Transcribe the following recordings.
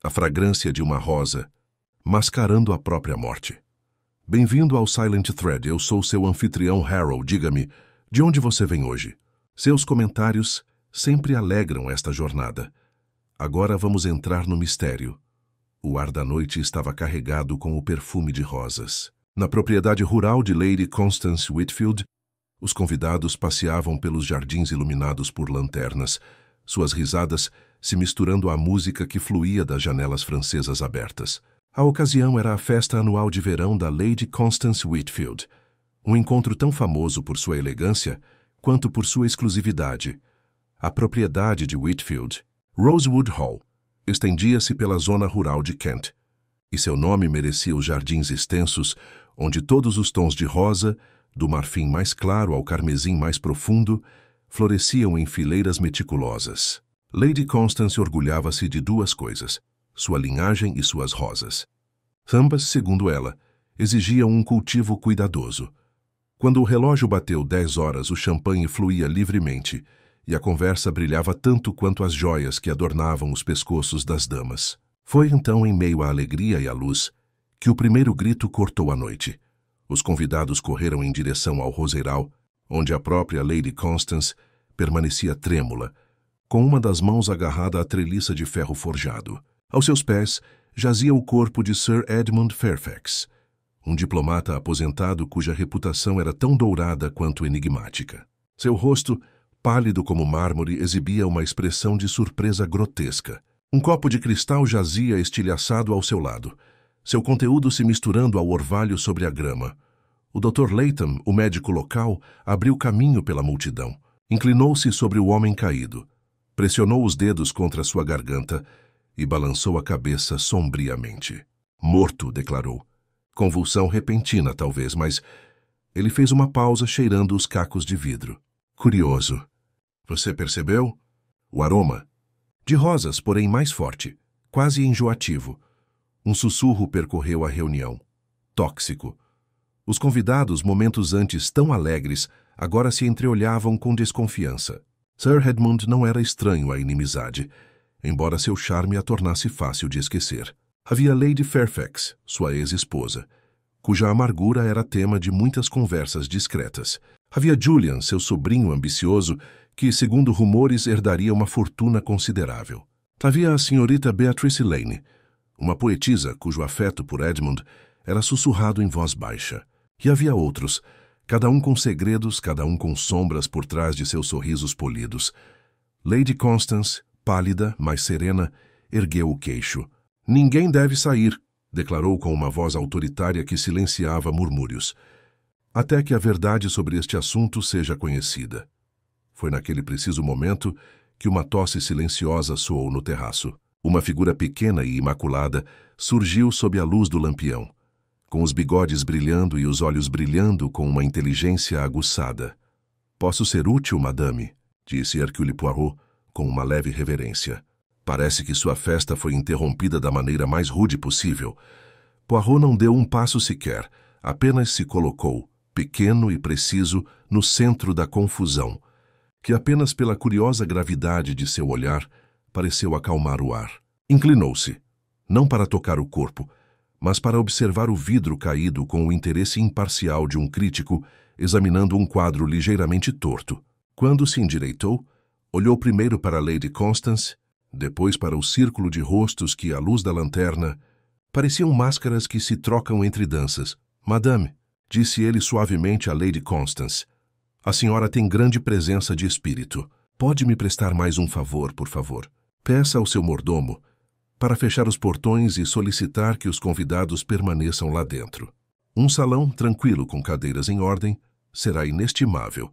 a fragrância de uma rosa, mascarando a própria morte. Bem-vindo ao Silent Thread, eu sou seu anfitrião Harold. Diga-me, de onde você vem hoje? Seus comentários sempre alegram esta jornada. Agora vamos entrar no mistério. O ar da noite estava carregado com o perfume de rosas. Na propriedade rural de Lady Constance Whitfield, os convidados passeavam pelos jardins iluminados por lanternas, suas risadas se misturando à música que fluía das janelas francesas abertas. A ocasião era a festa anual de verão da Lady Constance Whitfield, um encontro tão famoso por sua elegância quanto por sua exclusividade. A propriedade de Whitfield, Rosewood Hall, estendia-se pela zona rural de Kent, e seu nome merecia os jardins extensos, onde todos os tons de rosa, do marfim mais claro ao carmesim mais profundo, floresciam em fileiras meticulosas. Lady Constance orgulhava-se de duas coisas, sua linhagem e suas rosas. Ambas, segundo ela, exigiam um cultivo cuidadoso. Quando o relógio bateu 10 horas, o champanhe fluía livremente, e a conversa brilhava tanto quanto as joias que adornavam os pescoços das damas. Foi então, em meio à alegria e à luz, que o primeiro grito cortou a noite. Os convidados correram em direção ao roseiral, onde a própria Lady Constance permanecia trêmula, com uma das mãos agarrada à treliça de ferro forjado. Aos seus pés jazia o corpo de Sir Edmund Fairfax, um diplomata aposentado cuja reputação era tão dourada quanto enigmática. Seu rosto, pálido como mármore, exibia uma expressão de surpresa grotesca. Um copo de cristal jazia estilhaçado ao seu lado, seu conteúdo se misturando ao orvalho sobre a grama. O Dr. Latham, o médico local, abriu caminho pela multidão. Inclinou-se sobre o homem caído, pressionou os dedos contra sua garganta e balançou a cabeça sombriamente. Morto, declarou. Convulsão repentina, talvez, mas ele fez uma pausa cheirando os cacos de vidro. Curioso. Você percebeu? O aroma. De rosas, porém mais forte, quase enjoativo. Um sussurro percorreu a reunião. Tóxico. Os convidados, momentos antes tão alegres, agora se entreolhavam com desconfiança. Sir Edmund não era estranho à inimizade, embora seu charme a tornasse fácil de esquecer. Havia Lady Fairfax, sua ex-esposa, cuja amargura era tema de muitas conversas discretas. Havia Julian, seu sobrinho ambicioso, que, segundo rumores, herdaria uma fortuna considerável. Havia a senhorita Beatrice Lane, uma poetisa cujo afeto por Edmund era sussurrado em voz baixa. E havia outros, cada um com segredos, cada um com sombras por trás de seus sorrisos polidos. Lady Constance, pálida, mas serena, ergueu o queixo. Ninguém deve sair, declarou com uma voz autoritária que silenciava murmúrios, até que a verdade sobre este assunto seja conhecida. Foi naquele preciso momento que uma tosse silenciosa soou no terraço. Uma figura pequena e imaculada surgiu sob a luz do lampião, com os bigodes brilhando e os olhos brilhando com uma inteligência aguçada. Posso ser útil, madame? Disse Hercule Poirot, com uma leve reverência. Parece que sua festa foi interrompida da maneira mais rude possível. Poirot não deu um passo sequer, apenas se colocou, pequeno e preciso, no centro da confusão, que apenas pela curiosa gravidade de seu olhar pareceu acalmar o ar. Inclinou-se, não para tocar o corpo, mas para observar o vidro caído com o interesse imparcial de um crítico examinando um quadro ligeiramente torto. Quando se endireitou, olhou primeiro para Lady Constance, depois para o círculo de rostos que, à luz da lanterna, pareciam máscaras que se trocam entre danças. Madame, disse ele suavemente a Lady Constance, a senhora tem grande presença de espírito. Pode me prestar mais um favor, por favor? Peça ao seu mordomo para fechar os portões e solicitar que os convidados permaneçam lá dentro. Um salão tranquilo com cadeiras em ordem será inestimável.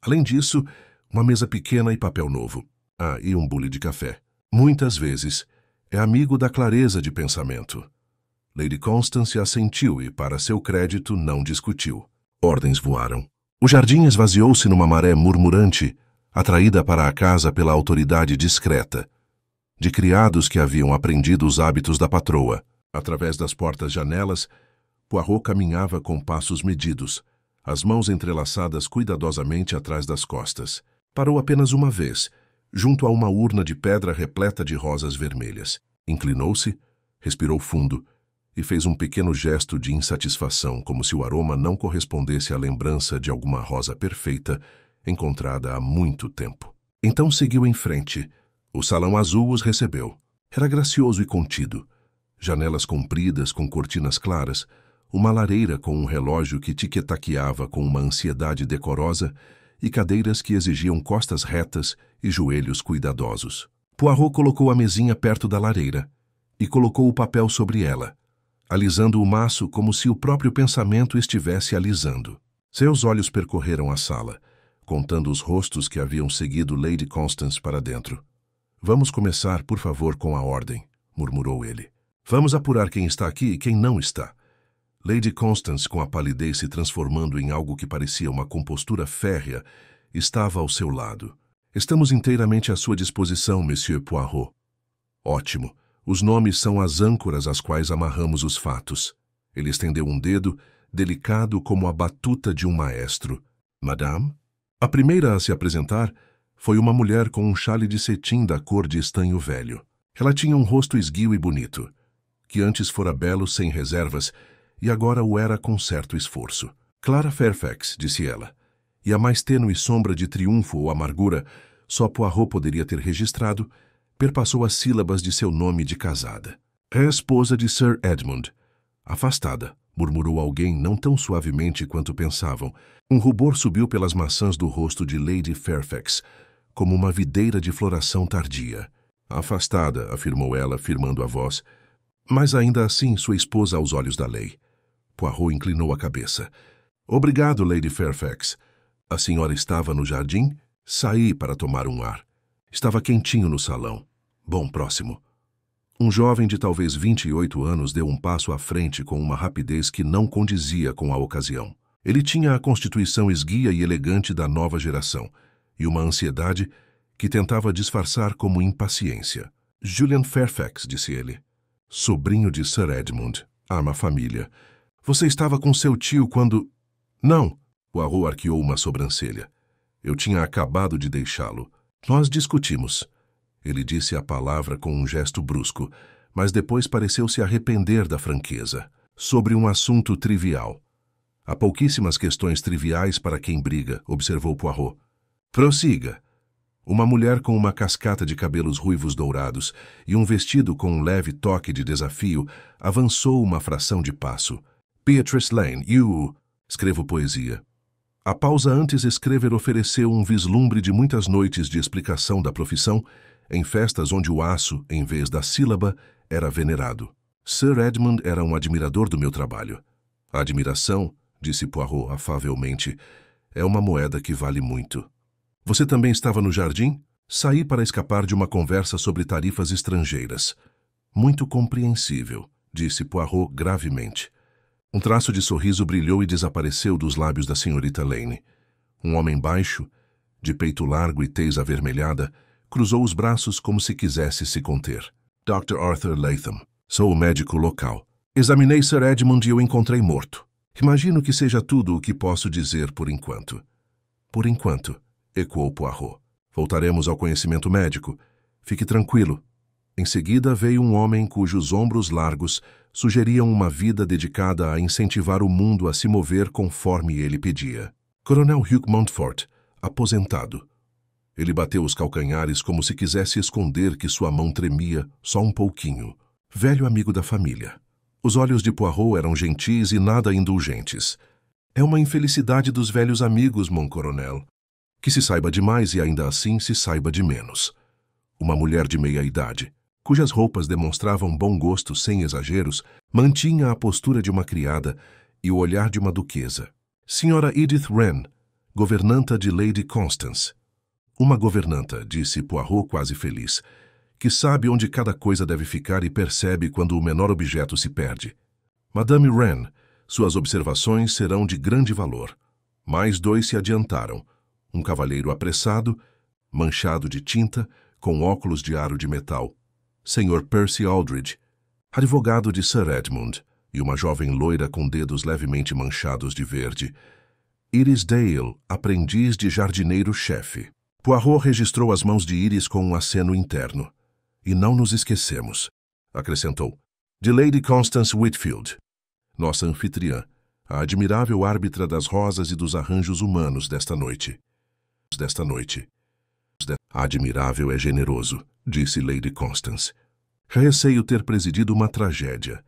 Além disso, uma mesa pequena e papel novo. Ah, e um bule de café. Muitas vezes é amigo da clareza de pensamento. Lady Constance assentiu e, para seu crédito, não discutiu. Ordens voaram. O jardim esvaziou-se numa maré murmurante, atraída para a casa pela autoridade discreta, de criados que haviam aprendido os hábitos da patroa. Através das portas-janelas, Poirot caminhava com passos medidos, as mãos entrelaçadas cuidadosamente atrás das costas. Parou apenas uma vez, junto a uma urna de pedra repleta de rosas vermelhas. Inclinou-se, respirou fundo e fez um pequeno gesto de insatisfação, como se o aroma não correspondesse à lembrança de alguma rosa perfeita encontrada há muito tempo. Então seguiu em frente. O salão azul os recebeu. Era gracioso e contido. Janelas compridas com cortinas claras, uma lareira com um relógio que tiquetaqueava com uma ansiedade decorosa e cadeiras que exigiam costas retas e joelhos cuidadosos. Poirot colocou a mesinha perto da lareira e colocou o papel sobre ela, alisando o maço como se o próprio pensamento estivesse alisando. Seus olhos percorreram a sala, contando os rostos que haviam seguido Lady Constance para dentro. "Vamos começar, por favor, com a ordem", murmurou ele. "Vamos apurar quem está aqui e quem não está." Lady Constance, com a palidez se transformando em algo que parecia uma compostura férrea, estava ao seu lado. "Estamos inteiramente à sua disposição, Monsieur Poirot." "Ótimo. Os nomes são as âncoras às quais amarramos os fatos." Ele estendeu um dedo, delicado como a batuta de um maestro. "Madame?" A primeira a se apresentar foi uma mulher com um chale de cetim da cor de estanho velho. Ela tinha um rosto esguio e bonito, que antes fora belo sem reservas e agora o era com certo esforço. "Clara Fairfax", disse ela, e a mais tênue sombra de triunfo ou amargura, só Poirot poderia ter registrado, perpassou as sílabas de seu nome de casada. "É a esposa de Sir Edmund." "Afastada", murmurou alguém não tão suavemente quanto pensavam. Um rubor subiu pelas maçãs do rosto de Lady Fairfax, como uma videira de floração tardia. "Afastada", afirmou ela, firmando a voz, "mas ainda assim sua esposa aos olhos da lei." Poirot inclinou a cabeça. "Obrigado, Lady Fairfax. A senhora estava no jardim?" "Saí para tomar um ar. Estava quentinho no salão." "Bom, próximo." Um jovem de talvez 28 anos deu um passo à frente com uma rapidez que não condizia com a ocasião. Ele tinha a constituição esguia e elegante da nova geração, e uma ansiedade que tentava disfarçar como impaciência. "Julian Fairfax", disse ele. "Sobrinho de Sir Edmund. Ama a família. Você estava com seu tio quando..." "Não." Poirot arqueou uma sobrancelha. "Eu tinha acabado de deixá-lo. Nós discutimos." Ele disse a palavra com um gesto brusco, mas depois pareceu se arrepender da franqueza. "Sobre um assunto trivial." "Há pouquíssimas questões triviais para quem briga", observou Poirot. "Prossiga." Uma mulher com uma cascata de cabelos ruivos dourados e um vestido com um leve toque de desafio avançou uma fração de passo. "Beatrice Lane, you..." "Escrevo poesia." A pausa antes escrever ofereceu um vislumbre de muitas noites de explicação da profissão em festas onde o aço, em vez da sílaba, era venerado. "Sir Edmund era um admirador do meu trabalho." "A admiração", disse Poirot afavelmente, "é uma moeda que vale muito." "Você também estava no jardim?" "Saí para escapar de uma conversa sobre tarifas estrangeiras." "Muito compreensível", disse Poirot gravemente. Um traço de sorriso brilhou e desapareceu dos lábios da senhorita Lane. Um homem baixo, de peito largo e tez avermelhada, cruzou os braços como se quisesse se conter. "Dr. Arthur Latham. Sou o médico local. Examinei Sir Edmund e o encontrei morto. Imagino que seja tudo o que posso dizer por enquanto." "Por enquanto", ecoou Poirot. "Voltaremos ao conhecimento médico. Fique tranquilo." Em seguida veio um homem cujos ombros largos sugeriam uma vida dedicada a incentivar o mundo a se mover conforme ele pedia. Coronel Hugh Montfort, aposentado. Ele bateu os calcanhares como se quisesse esconder que sua mão tremia só um pouquinho. Velho amigo da família. Os olhos de Poirot eram gentis e nada indulgentes. "É uma infelicidade dos velhos amigos, mon coronel. Que se saiba demais e ainda assim se saiba de menos." Uma mulher de meia idade, cujas roupas demonstravam bom gosto sem exageros, mantinha a postura de uma criada e o olhar de uma duquesa. "Senhora Edith Wren, governanta de Lady Constance." "Uma governanta", disse Poirot quase feliz, "que sabe onde cada coisa deve ficar e percebe quando o menor objeto se perde. Madame Wren, suas observações serão de grande valor." Mais dois se adiantaram. Um cavalheiro apressado, manchado de tinta, com óculos de aro de metal. Sr. Percy Aldridge, advogado de Sir Edmund, e uma jovem loira com dedos levemente manchados de verde. Iris Dale, aprendiz de jardineiro-chefe. Poirot registrou as mãos de Iris com um aceno interno. "E não nos esquecemos." acrescentou. De Lady Constance Whitfield, nossa anfitriã, a admirável árbitra das rosas e dos arranjos humanos desta noite. Admirável é generoso, disse Lady Constance. Receio ter presidido uma tragédia.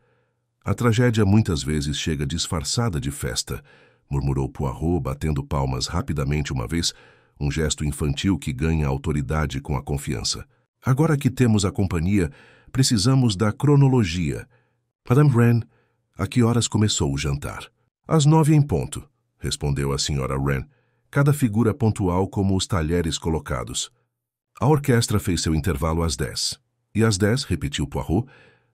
A tragédia muitas vezes chega disfarçada de festa, murmurou Poirot, batendo palmas rapidamente uma vez, um gesto infantil que ganha autoridade com a confiança. Agora que temos a companhia, precisamos da cronologia. Madame Wren, a que horas começou o jantar? Às 9 em ponto, respondeu a senhora Wren, cada figura pontual como os talheres colocados. A orquestra fez seu intervalo às 10. E às 10, repetiu Poirot,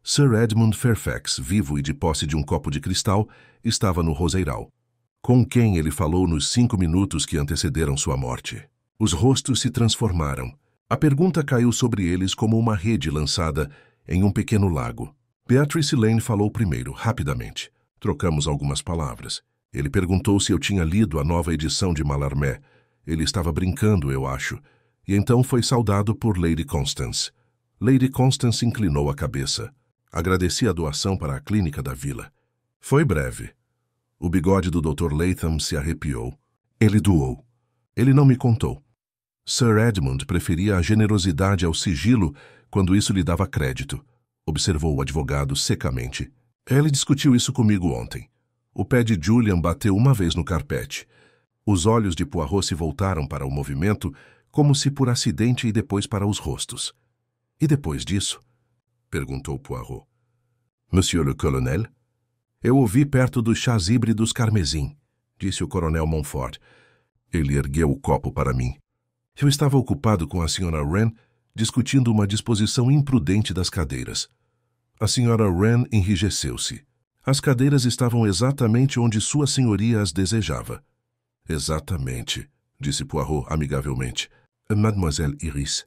Sir Edmund Fairfax, vivo e de posse de um copo de cristal, estava no roseiral. Com quem ele falou nos 5 minutos que antecederam sua morte. Os rostos se transformaram. A pergunta caiu sobre eles como uma rede lançada em um pequeno lago. Beatrice Lane falou primeiro, rapidamente. Trocamos algumas palavras. Ele perguntou se eu tinha lido a nova edição de Mallarmé. Ele estava brincando, eu acho. E então foi saudado por Lady Constance. Lady Constance inclinou a cabeça. Agradeci a doação para a clínica da vila. Foi breve. O bigode do Dr. Latham se arrepiou. Ele doou. Ele não me contou. Sir Edmund preferia a generosidade ao sigilo quando isso lhe dava crédito, observou o advogado secamente. Ele discutiu isso comigo ontem. O pé de Julian bateu uma vez no carpete. Os olhos de Poirot se voltaram para o movimento, como se por acidente, e depois para os rostos. E depois disso? Perguntou Poirot. Monsieur le Colonel? Eu o vi perto dos chás híbridos carmesim, disse o coronel Montfort. Ele ergueu o copo para mim. Eu estava ocupado com a senhora Wren, discutindo uma disposição imprudente das cadeiras. A senhora Wren enrijeceu-se. As cadeiras estavam exatamente onde sua senhoria as desejava. Exatamente, disse Poirot amigavelmente. Mademoiselle Iris.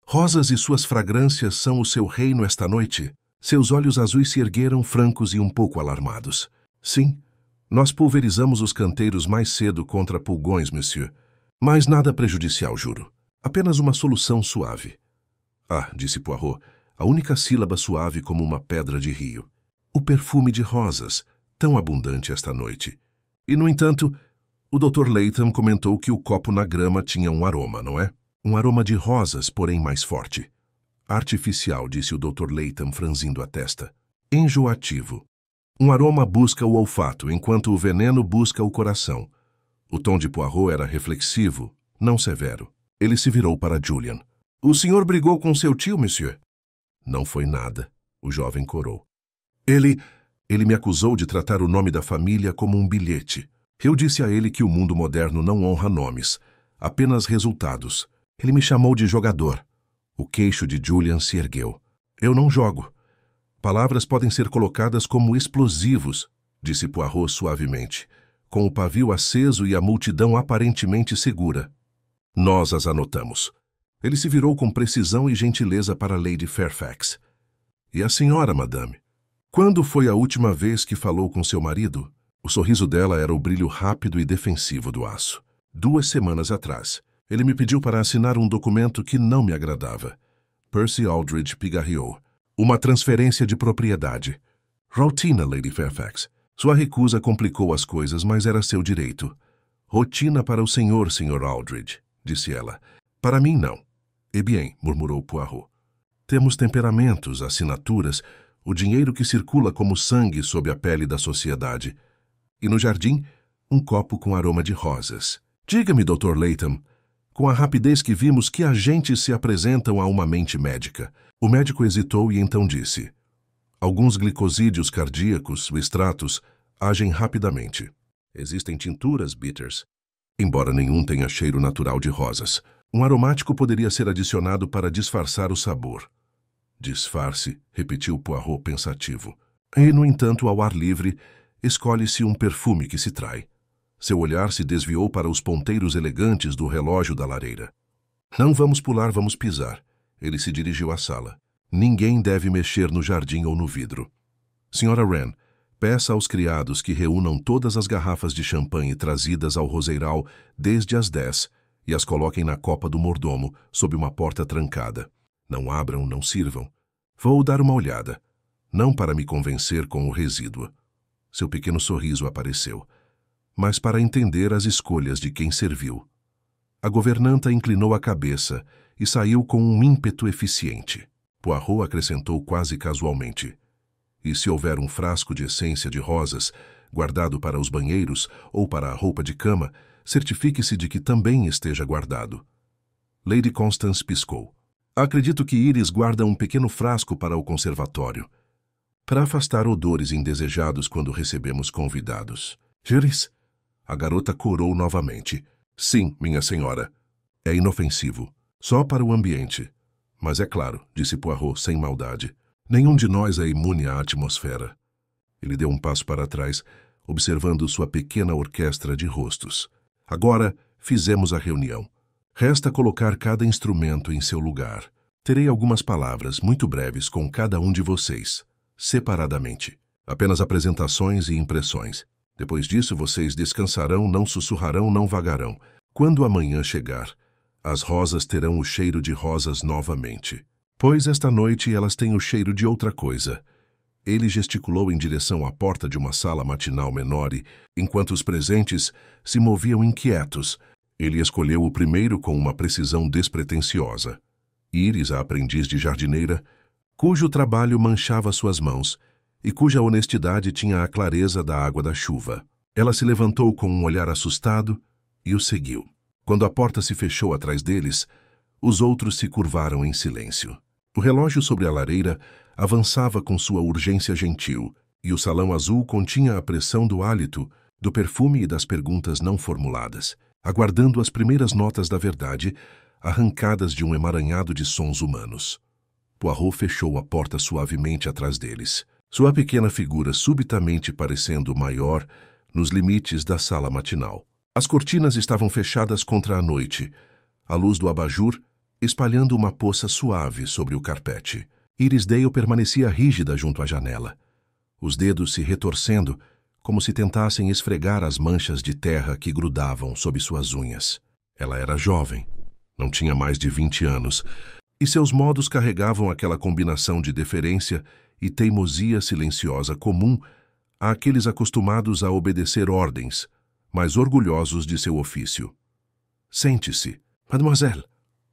Rosas e suas fragrâncias são o seu reino esta noite? Seus olhos azuis se ergueram francos e um pouco alarmados. Sim, nós pulverizamos os canteiros mais cedo contra pulgões, monsieur. Mas nada prejudicial, juro. Apenas uma solução suave. Ah, disse Poirot, a única sílaba suave como uma pedra de rio. O perfume de rosas, tão abundante esta noite. E, no entanto, o Dr. Latham comentou que o copo na grama tinha um aroma, não é? Um aroma de rosas, porém mais forte. Artificial, disse o Dr. Latham, franzindo a testa. Enjoativo. Um aroma busca o olfato, enquanto o veneno busca o coração. O tom de Poirot era reflexivo, não severo. Ele se virou para Julian. O senhor brigou com seu tio, monsieur? Não foi nada, o jovem corou. Ele me acusou de tratar o nome da família como um bilhete. Eu disse a ele que o mundo moderno não honra nomes, apenas resultados. Ele me chamou de jogador. O queixo de Julian se ergueu. Eu não jogo. Palavras podem ser colocadas como explosivos, disse Poirot suavemente, com o pavio aceso e a multidão aparentemente segura. Nós as anotamos. Ele se virou com precisão e gentileza para Lady Fairfax. E a senhora, madame? Quando foi a última vez que falou com seu marido? O sorriso dela era o brilho rápido e defensivo do aço. 2 semanas atrás. Ele me pediu para assinar um documento que não me agradava. Percy Aldridge pigarreou. Uma transferência de propriedade. Rotina, Lady Fairfax. Sua recusa complicou as coisas, mas era seu direito. Rotina para o senhor, Sr. Aldridge, disse ela. Para mim, não. Eh bien, murmurou Poirot. Temos temperamentos, assinaturas, o dinheiro que circula como sangue sob a pele da sociedade. E no jardim, um copo com aroma de rosas. Diga-me, Dr. Latham, com a rapidez que vimos, que agentes se apresentam a uma mente médica. O médico hesitou e então disse. Alguns glicosídeos cardíacos, extratos, agem rapidamente. Existem tinturas bitters, embora nenhum tenha cheiro natural de rosas. Um aromático poderia ser adicionado para disfarçar o sabor. Disfarce, repetiu Poirot pensativo. E, no entanto, ao ar livre, escolhe-se um perfume que se trai. Seu olhar se desviou para os ponteiros elegantes do relógio da lareira. Não vamos pular, vamos pisar. Ele se dirigiu à sala. Ninguém deve mexer no jardim ou no vidro. Senhora Wren, peça aos criados que reúnam todas as garrafas de champanhe trazidas ao roseiral desde as 10 e as coloquem na copa do mordomo, sob uma porta trancada. Não abram, não sirvam. Vou dar uma olhada. não para me convencer com o resíduo. Seu pequeno sorriso apareceu, mas para entender as escolhas de quem serviu. A governanta inclinou a cabeça e saiu com um ímpeto eficiente. Poirot acrescentou quase casualmente: e se houver um frasco de essência de rosas, guardado para os banheiros ou para a roupa de cama, certifique-se de que também esteja guardado. Lady Constance piscou. Acredito que Iris guarda um pequeno frasco para o conservatório, para afastar odores indesejados quando recebemos convidados. Iris? A garota corou novamente. Sim, minha senhora. É inofensivo. Só para o ambiente. Mas é claro, disse Poirot sem maldade. Nenhum de nós é imune à atmosfera. Ele deu um passo para trás, observando sua pequena orquestra de rostos. Agora, fizemos a reunião. Resta colocar cada instrumento em seu lugar. Terei algumas palavras muito breves com cada um de vocês, separadamente. Apenas apresentações e impressões. Depois disso, vocês descansarão, não sussurrarão, não vagarão. Quando amanhã chegar, as rosas terão o cheiro de rosas novamente. Pois esta noite elas têm o cheiro de outra coisa. Ele gesticulou em direção à porta de uma sala matinal menor e, enquanto os presentes se moviam inquietos, ele escolheu o primeiro com uma precisão despretensiosa. Iris, a aprendiz de jardineira, cujo trabalho manchava suas mãos e cuja honestidade tinha a clareza da água da chuva. Ela se levantou com um olhar assustado e o seguiu. Quando a porta se fechou atrás deles, os outros se curvaram em silêncio. O relógio sobre a lareira avançava com sua urgência gentil, e o salão azul continha a pressão do hálito, do perfume e das perguntas não formuladas, aguardando as primeiras notas da verdade, arrancadas de um emaranhado de sons humanos. Poirot fechou a porta suavemente atrás deles, sua pequena figura subitamente parecendo maior nos limites da sala matinal. As cortinas estavam fechadas contra a noite, a luz do abajur espalhando uma poça suave sobre o carpete. Iris Dale permanecia rígida junto à janela, os dedos se retorcendo, como se tentassem esfregar as manchas de terra que grudavam sob suas unhas. Ela era jovem, não tinha mais de 20 anos, e seus modos carregavam aquela combinação de deferência e teimosia silenciosa comum àqueles acostumados a obedecer ordens, mas orgulhosos de seu ofício. Sente-se, mademoiselle,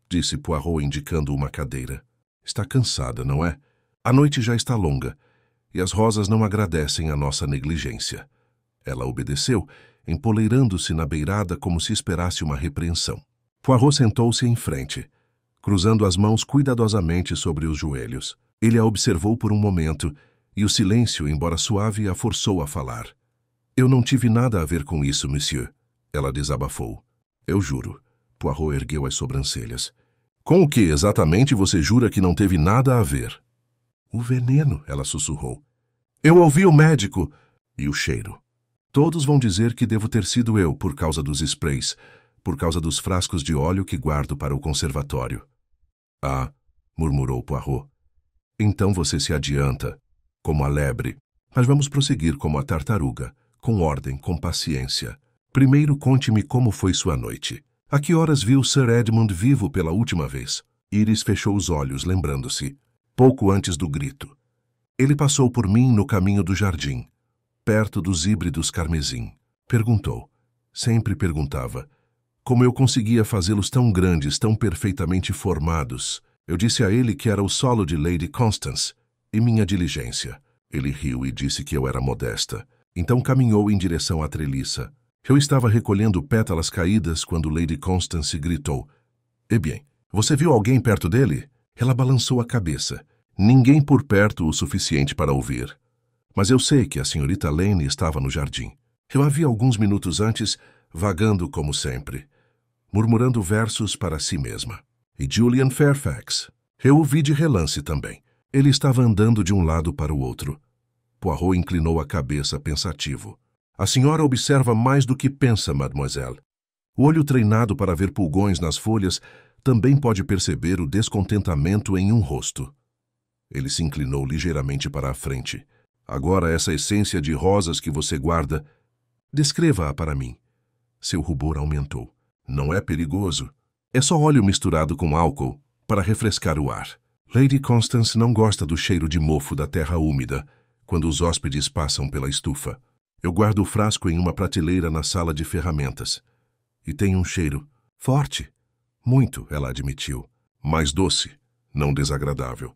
disse Poirot indicando uma cadeira. Está cansada, não é? A noite já está longa, e as rosas não agradecem a nossa negligência. Ela obedeceu, empoleirando-se na beirada como se esperasse uma repreensão. Poirot sentou-se em frente, cruzando as mãos cuidadosamente sobre os joelhos. Ele a observou por um momento, e o silêncio, embora suave, a forçou a falar. Eu não tive nada a ver com isso, monsieur. Ela desabafou. Eu juro. Poirot ergueu as sobrancelhas. Com o que exatamente você jura que não teve nada a ver? O veneno, ela sussurrou. Eu ouvi o médico. E o cheiro. Todos vão dizer que devo ter sido eu por causa dos sprays, por causa dos frascos de óleo que guardo para o conservatório. Ah, murmurou Poirot. Então você se adianta, como a lebre. Mas vamos prosseguir como a tartaruga, com ordem, com paciência. Primeiro conte-me como foi sua noite. A que horas viu Sir Edmund vivo pela última vez? Iris fechou os olhos, lembrando-se. Pouco antes do grito. Ele passou por mim no caminho do jardim, perto dos híbridos carmesim. Perguntou. Sempre perguntava. Como eu conseguia fazê-los tão grandes, tão perfeitamente formados? Eu disse a ele que era o solo de Lady Constance e minha diligência. Ele riu e disse que eu era modesta. Então caminhou em direção à treliça. Eu estava recolhendo pétalas caídas quando Lady Constance gritou. Eh bien, você viu alguém perto dele? Ela balançou a cabeça. Ninguém por perto o suficiente para ouvir. Mas eu sei que a senhorita Lane estava no jardim. Eu a vi alguns minutos antes, vagando como sempre, murmurando versos para si mesma. E Julian Fairfax. Eu o vi de relance também. Ele estava andando de um lado para o outro. Poirot inclinou a cabeça pensativo. A senhora observa mais do que pensa, mademoiselle. O olho treinado para ver pulgões nas folhas também pode perceber o descontentamento em um rosto. Ele se inclinou ligeiramente para a frente. Agora essa essência de rosas que você guarda, descreva-a para mim. Seu rubor aumentou. Não é perigoso. É só óleo misturado com álcool para refrescar o ar. Lady Constance não gosta do cheiro de mofo da terra úmida quando os hóspedes passam pela estufa. Eu guardo o frasco em uma prateleira na sala de ferramentas. E tem um cheiro forte. Muito, ela admitiu. Mais doce, não desagradável.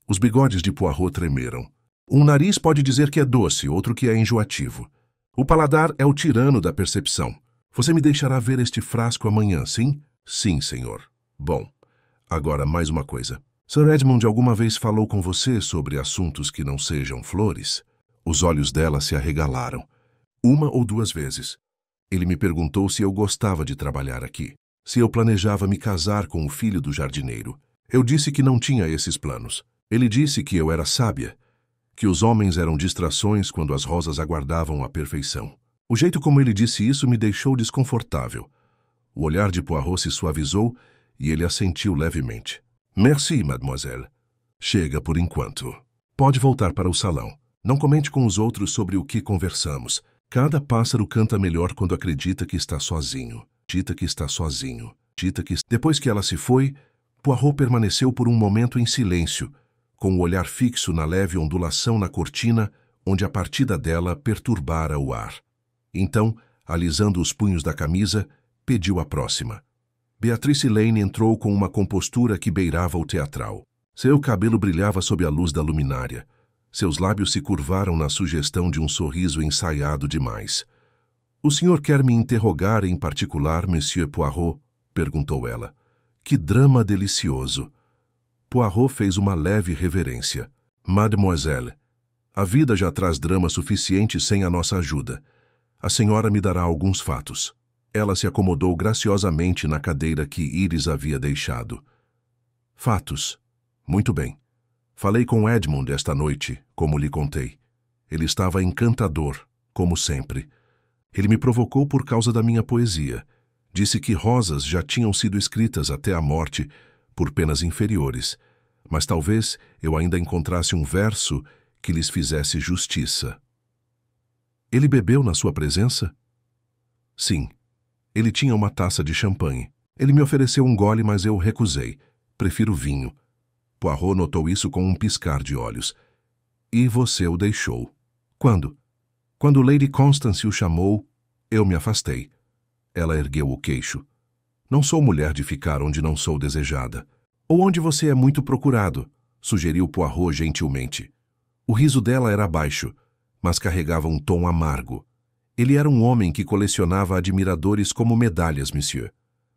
Os bigodes de Poirot tremeram. Um nariz pode dizer que é doce, outro que é enjoativo. O paladar é o tirano da percepção. Você me deixará ver este frasco amanhã, sim? Sim, senhor. Bom, agora mais uma coisa. Sir Edmund alguma vez falou com você sobre assuntos que não sejam flores? Os olhos dela se arregalaram. Uma ou duas vezes. Ele me perguntou se eu gostava de trabalhar aqui, se eu planejava me casar com o filho do jardineiro. Eu disse que não tinha esses planos. Ele disse que eu era sábia, que os homens eram distrações quando as rosas aguardavam a perfeição. O jeito como ele disse isso me deixou desconfortável. O olhar de Poirot se suavizou e ele assentiu levemente. Merci, mademoiselle. Chega por enquanto. Pode voltar para o salão. Não comente com os outros sobre o que conversamos. Cada pássaro canta melhor quando acredita que está sozinho. Dita que está sozinho. Dita que... Depois que ela se foi, Poirot permaneceu por um momento em silêncio, com o olhar fixo na leve ondulação na cortina, onde a partida dela perturbara o ar. Então, alisando os punhos da camisa, pediu a próxima. Beatrice Lane entrou com uma compostura que beirava o teatral. Seu cabelo brilhava sob a luz da luminária. Seus lábios se curvaram na sugestão de um sorriso ensaiado demais. «O senhor quer me interrogar em particular, Monsieur Poirot?» perguntou ela. «Que drama delicioso!» Poirot fez uma leve reverência. «Mademoiselle, a vida já traz drama suficiente sem a nossa ajuda. A senhora me dará alguns fatos.» Ela se acomodou graciosamente na cadeira que Iris havia deixado. «Fatos. Muito bem. Falei com Edmund esta noite, como lhe contei. Ele estava encantador, como sempre. Ele me provocou por causa da minha poesia. Disse que rosas já tinham sido escritas até a morte por penas inferiores, mas talvez eu ainda encontrasse um verso que lhes fizesse justiça. Ele bebeu na sua presença? Sim. Ele tinha uma taça de champanhe. Ele me ofereceu um gole, mas eu recusei. Prefiro vinho. Poirot notou isso com um piscar de olhos. E você o deixou. Quando? Quando Lady Constance o chamou, eu me afastei. Ela ergueu o queixo. Não sou mulher de ficar onde não sou desejada. Ou onde você é muito procurado, sugeriu Poirot gentilmente. O riso dela era baixo, mas carregava um tom amargo. Ele era um homem que colecionava admiradores como medalhas, monsieur,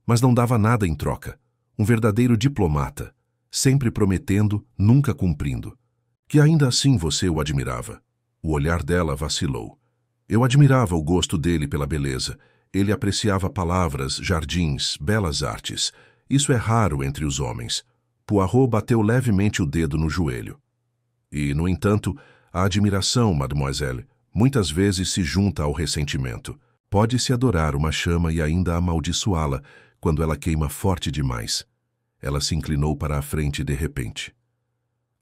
mas não dava nada em troca. Um verdadeiro diplomata, sempre prometendo, nunca cumprindo. Que ainda assim você o admirava. O olhar dela vacilou. Eu admirava o gosto dele pela beleza. Ele apreciava palavras, jardins, belas artes. Isso é raro entre os homens. Poirot bateu levemente o dedo no joelho. E, no entanto, a admiração, mademoiselle, muitas vezes se junta ao ressentimento. Pode-se adorar uma chama e ainda amaldiçoá-la quando ela queima forte demais. Ela se inclinou para a frente de repente.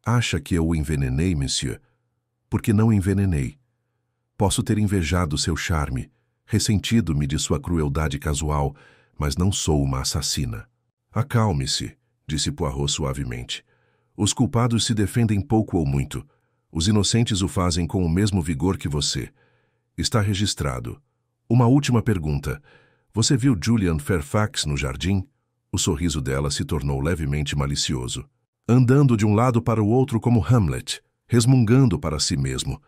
Acha que eu o envenenei, monsieur? Porque não envenenei. Posso ter invejado seu charme, ressentido-me de sua crueldade casual, mas não sou uma assassina. Acalme-se, disse Poirot suavemente. Os culpados se defendem pouco ou muito. Os inocentes o fazem com o mesmo vigor que você. Está registrado. Uma última pergunta. Você viu Julian Fairfax no jardim? O sorriso dela se tornou levemente malicioso. Andando de um lado para o outro como Hamlet, resmungando para si mesmo.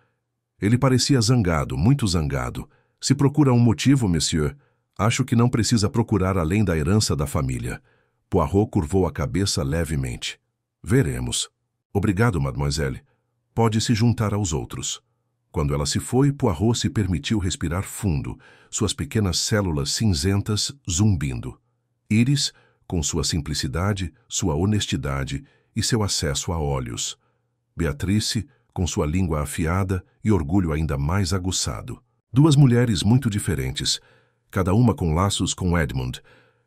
Ele parecia zangado, muito zangado. Se procura um motivo, monsieur, acho que não precisa procurar além da herança da família. Poirot curvou a cabeça levemente. Veremos. Obrigado, mademoiselle. Pode se juntar aos outros. Quando ela se foi, Poirot se permitiu respirar fundo, suas pequenas células cinzentas zumbindo. Iris, com sua simplicidade, sua honestidade e seu acesso a olhos. Beatrice, com sua língua afiada e orgulho ainda mais aguçado. Duas mulheres muito diferentes, cada uma com laços com Edmund,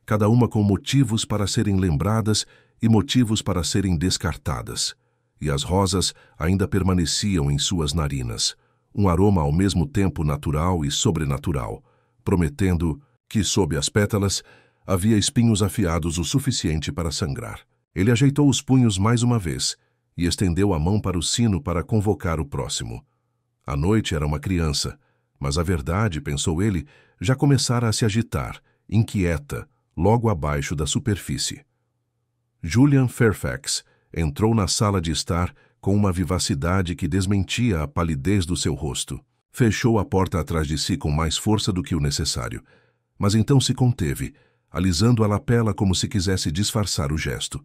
cada uma com motivos para serem lembradas e motivos para serem descartadas. E as rosas ainda permaneciam em suas narinas, um aroma ao mesmo tempo natural e sobrenatural, prometendo que, sob as pétalas, havia espinhos afiados o suficiente para sangrar. Ele ajeitou os punhos mais uma vez e estendeu a mão para o sino para convocar o próximo. A noite era uma criança, mas a verdade, pensou ele, já começara a se agitar, inquieta, logo abaixo da superfície. Julian Fairfax entrou na sala de estar com uma vivacidade que desmentia a palidez do seu rosto. Fechou a porta atrás de si com mais força do que o necessário, mas então se conteve, alisando a lapela como se quisesse disfarçar o gesto.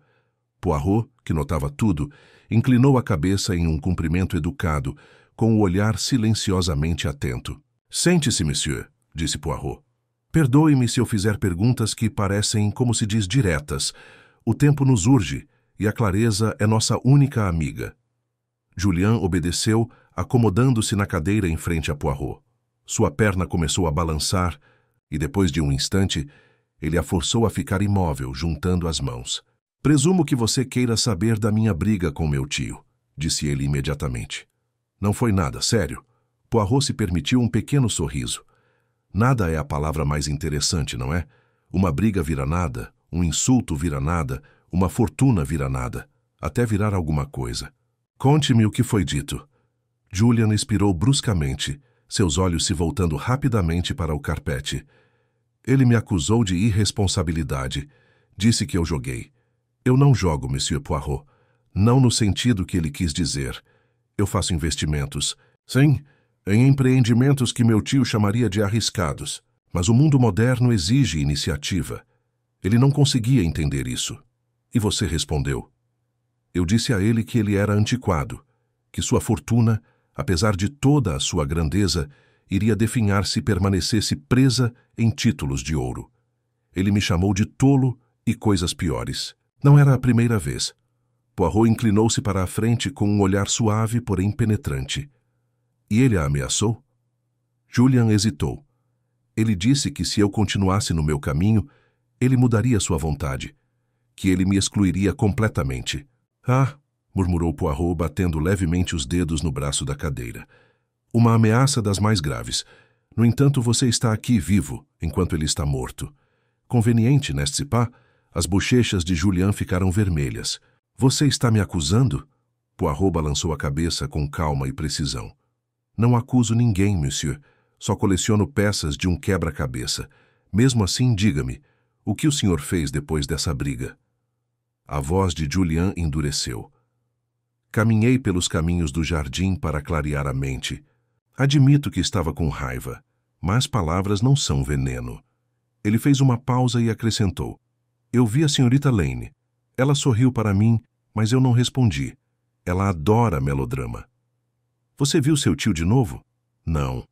Poirot, que notava tudo, inclinou a cabeça em um cumprimento educado, com o olhar silenciosamente atento. «Sente-se, monsieur», disse Poirot. «Perdoe-me se eu fizer perguntas que parecem, como se diz, diretas. O tempo nos urge, e a clareza é nossa única amiga.» Julian obedeceu, acomodando-se na cadeira em frente a Poirot. Sua perna começou a balançar, e depois de um instante, ele a forçou a ficar imóvel, juntando as mãos. «Presumo que você queira saber da minha briga com meu tio», disse ele imediatamente. «Não foi nada, sério.» Poirot se permitiu um pequeno sorriso. Nada é a palavra mais interessante, não é? Uma briga vira nada, um insulto vira nada, uma fortuna vira nada, até virar alguma coisa. «Conte-me o que foi dito.» Julian expirou bruscamente, seus olhos se voltando rapidamente para o carpete. «Ele me acusou de irresponsabilidade. Disse que eu joguei. Eu não jogo, Monsieur Poirot. Não no sentido que ele quis dizer. Eu faço investimentos. Sim, em empreendimentos que meu tio chamaria de arriscados. Mas o mundo moderno exige iniciativa. Ele não conseguia entender isso. E você respondeu. Eu disse a ele que ele era antiquado, que sua fortuna, apesar de toda a sua grandeza, iria definhar se permanecesse presa em títulos de ouro. Ele me chamou de tolo e coisas piores. Não era a primeira vez. Poirot inclinou-se para a frente com um olhar suave, porém penetrante. E ele a ameaçou? Julian hesitou. Ele disse que se eu continuasse no meu caminho, ele mudaria sua vontade, que ele me excluiria completamente. Ah, murmurou Poirot, batendo levemente os dedos no braço da cadeira. Uma ameaça das mais graves. No entanto, você está aqui vivo, enquanto ele está morto. Conveniente, n'est-ce pas? As bochechas de Julian ficaram vermelhas. Você está me acusando? Poirot balançou a cabeça com calma e precisão. Não acuso ninguém, monsieur. Só coleciono peças de um quebra-cabeça. Mesmo assim, diga-me, o que o senhor fez depois dessa briga? A voz de Julian endureceu. Caminhei pelos caminhos do jardim para clarear a mente. Admito que estava com raiva, mas palavras não são veneno. Ele fez uma pausa e acrescentou. Eu vi a senhorita Lane. Ela sorriu para mim, mas eu não respondi. Ela adora melodrama. Você viu seu tio de novo? Não.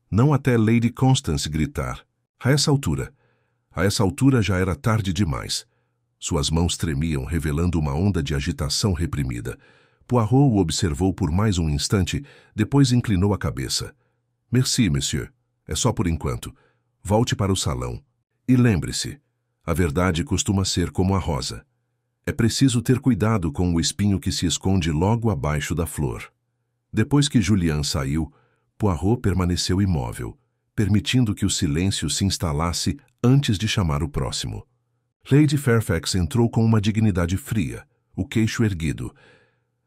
Não até Lady Constance gritar. A essa altura já era tarde demais. Suas mãos tremiam, revelando uma onda de agitação reprimida. Poirot o observou por mais um instante, depois inclinou a cabeça. Merci, monsieur. É só por enquanto. Volte para o salão. E lembre-se, a verdade costuma ser como a rosa. É preciso ter cuidado com o espinho que se esconde logo abaixo da flor. Depois que Julian saiu, Poirot permaneceu imóvel, permitindo que o silêncio se instalasse antes de chamar o próximo. Lady Fairfax entrou com uma dignidade fria, o queixo erguido.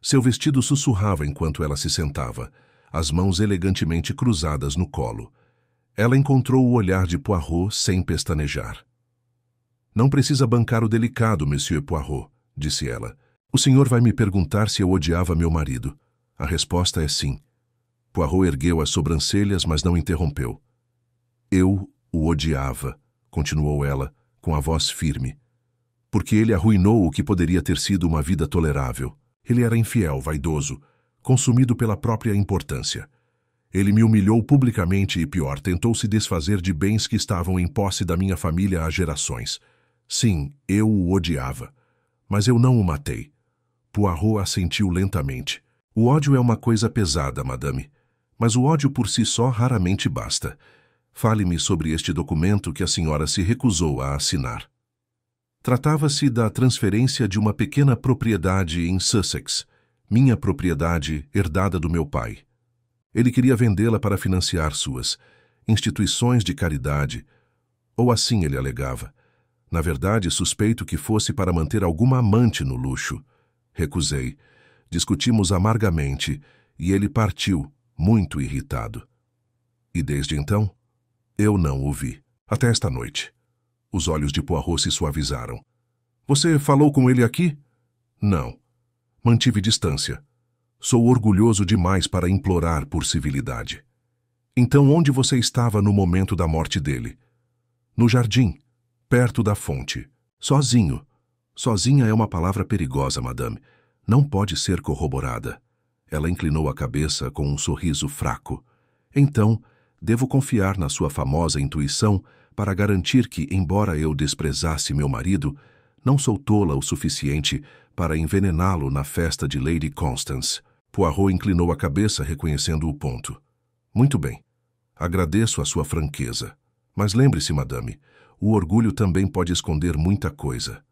Seu vestido sussurrava enquanto ela se sentava, as mãos elegantemente cruzadas no colo. Ela encontrou o olhar de Poirot sem pestanejar. Não precisa bancar o delicado, Monsieur Poirot, disse ela. O senhor vai me perguntar se eu odiava meu marido. A resposta é sim. Poirot ergueu as sobrancelhas, mas não interrompeu. Eu o odiava, continuou ela, com a voz firme. Porque ele arruinou o que poderia ter sido uma vida tolerável. Ele era infiel, vaidoso, consumido pela própria importância. Ele me humilhou publicamente e, pior, tentou se desfazer de bens que estavam em posse da minha família há gerações. Sim, eu o odiava. Mas eu não o matei. Poirot assentiu lentamente. O ódio é uma coisa pesada, madame. Mas o ódio por si só raramente basta. Fale-me sobre este documento que a senhora se recusou a assinar. Tratava-se da transferência de uma pequena propriedade em Sussex, minha propriedade herdada do meu pai. Ele queria vendê-la para financiar suas instituições de caridade, ou assim ele alegava. Na verdade, suspeito que fosse para manter alguma amante no luxo. Recusei. Discutimos amargamente e ele partiu, muito irritado. E desde então, eu não o vi. Até esta noite. Os olhos de Poirot se suavizaram. Você falou com ele aqui? Não. Mantive distância. Sou orgulhoso demais para implorar por civilidade. Então, onde você estava no momento da morte dele? No jardim, perto da fonte. Sozinho. Sozinha é uma palavra perigosa, madame. Não pode ser corroborada. Ela inclinou a cabeça com um sorriso fraco. Então, devo confiar na sua famosa intuição para garantir que, embora eu desprezasse meu marido, não sou tola o suficiente para envenená-lo na festa de Lady Constance. Poirot inclinou a cabeça, reconhecendo o ponto. Muito bem. Agradeço a sua franqueza. Mas lembre-se, madame, o orgulho também pode esconder muita coisa.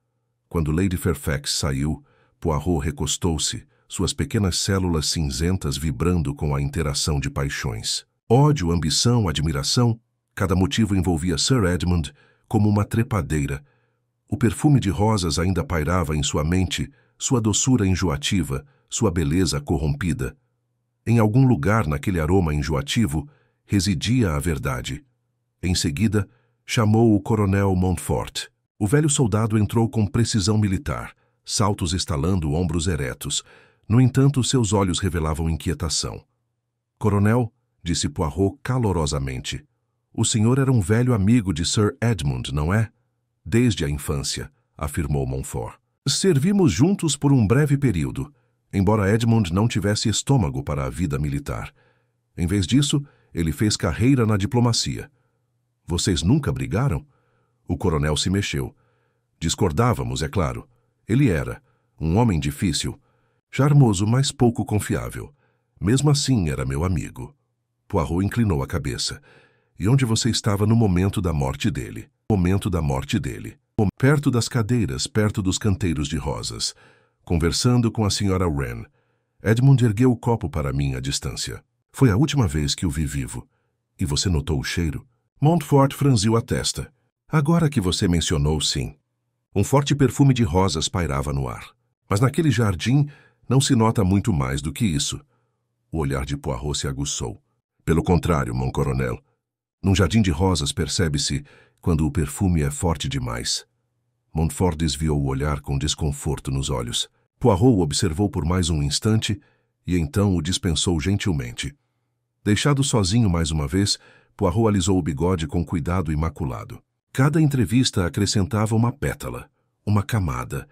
Quando Lady Fairfax saiu, Poirot recostou-se, suas pequenas células cinzentas vibrando com a interação de paixões. Ódio, ambição, admiração, cada motivo envolvia Sir Edmund como uma trepadeira. O perfume de rosas ainda pairava em sua mente, sua doçura enjoativa, sua beleza corrompida. Em algum lugar naquele aroma enjoativo residia a verdade. Em seguida, chamou o coronel Montfort. O velho soldado entrou com precisão militar, saltos estalando, ombros eretos. No entanto, seus olhos revelavam inquietação. Coronel, disse Poirot calorosamente, o senhor era um velho amigo de Sir Edmund, não é? Desde a infância, afirmou Montfort. Servimos juntos por um breve período, embora Edmund não tivesse estômago para a vida militar. Em vez disso, ele fez carreira na diplomacia. Vocês nunca brigaram? O coronel se mexeu. Discordávamos, é claro. Ele era um homem difícil, charmoso, mas pouco confiável. Mesmo assim, era meu amigo. Poirot inclinou a cabeça. E onde você estava no momento da morte dele? Momento da morte dele. Perto das cadeiras, perto dos canteiros de rosas. Conversando com a senhora Wren. Edmund ergueu o copo para mim à distância. Foi a última vez que o vi vivo. E você notou o cheiro? Montfort franziu a testa. Agora que você mencionou, sim. Um forte perfume de rosas pairava no ar. Mas naquele jardim não se nota muito mais do que isso. O olhar de Poirot se aguçou. Pelo contrário, mon coronel. Num jardim de rosas percebe-se quando o perfume é forte demais. Montfort desviou o olhar com desconforto nos olhos. Poirot o observou por mais um instante e então o dispensou gentilmente. Deixado sozinho mais uma vez, Poirot alisou o bigode com cuidado imaculado. Cada entrevista acrescentava uma pétala, uma camada,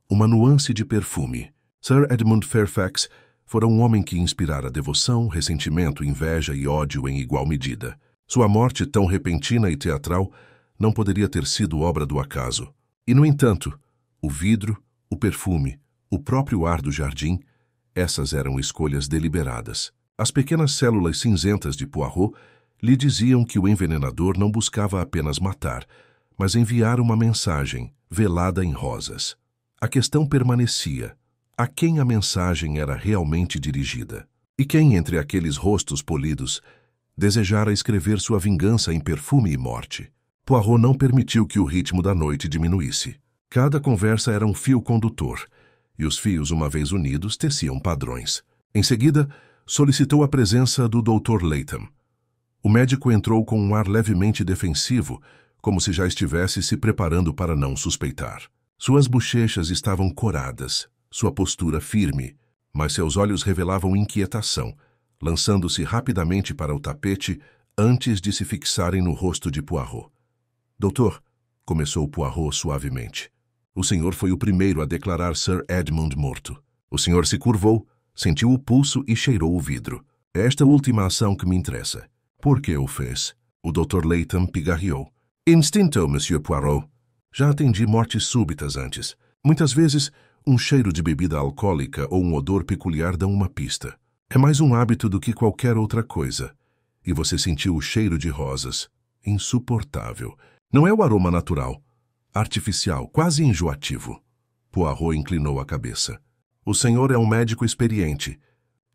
uma nuance de perfume. Sir Edmund Fairfax fora um homem que inspirara devoção, ressentimento, inveja e ódio em igual medida. Sua morte, tão repentina e teatral, não poderia ter sido obra do acaso. E, no entanto, o vidro, o perfume, o próprio ar do jardim, essas eram escolhas deliberadas. As pequenas células cinzentas de Poirot lhe diziam que o envenenador não buscava apenas matar, mas enviar uma mensagem, velada em rosas. A questão permanecia. A quem a mensagem era realmente dirigida? E quem, entre aqueles rostos polidos, desejara escrever sua vingança em perfume e morte? Poirot não permitiu que o ritmo da noite diminuísse. Cada conversa era um fio condutor, e os fios, uma vez unidos, teciam padrões. Em seguida, solicitou a presença do Dr. Latham. O médico entrou com um ar levemente defensivo, como se já estivesse se preparando para não suspeitar. Suas bochechas estavam coradas, sua postura firme, mas seus olhos revelavam inquietação, lançando-se rapidamente para o tapete antes de se fixarem no rosto de Poirot. Doutor, começou Poirot suavemente, o senhor foi o primeiro a declarar Sir Edmund morto. O senhor se curvou, sentiu o pulso e cheirou o vidro. É esta última ação que me interessa. Por que o fez? O Dr. Latham pigarreou. Instinto, Monsieur Poirot. Já atendi mortes súbitas antes. Muitas vezes, um cheiro de bebida alcoólica ou um odor peculiar dão uma pista. É mais um hábito do que qualquer outra coisa. E você sentiu o cheiro de rosas. Insuportável. Não é o aroma natural. Artificial, quase enjoativo. Poirot inclinou a cabeça. O senhor é um médico experiente.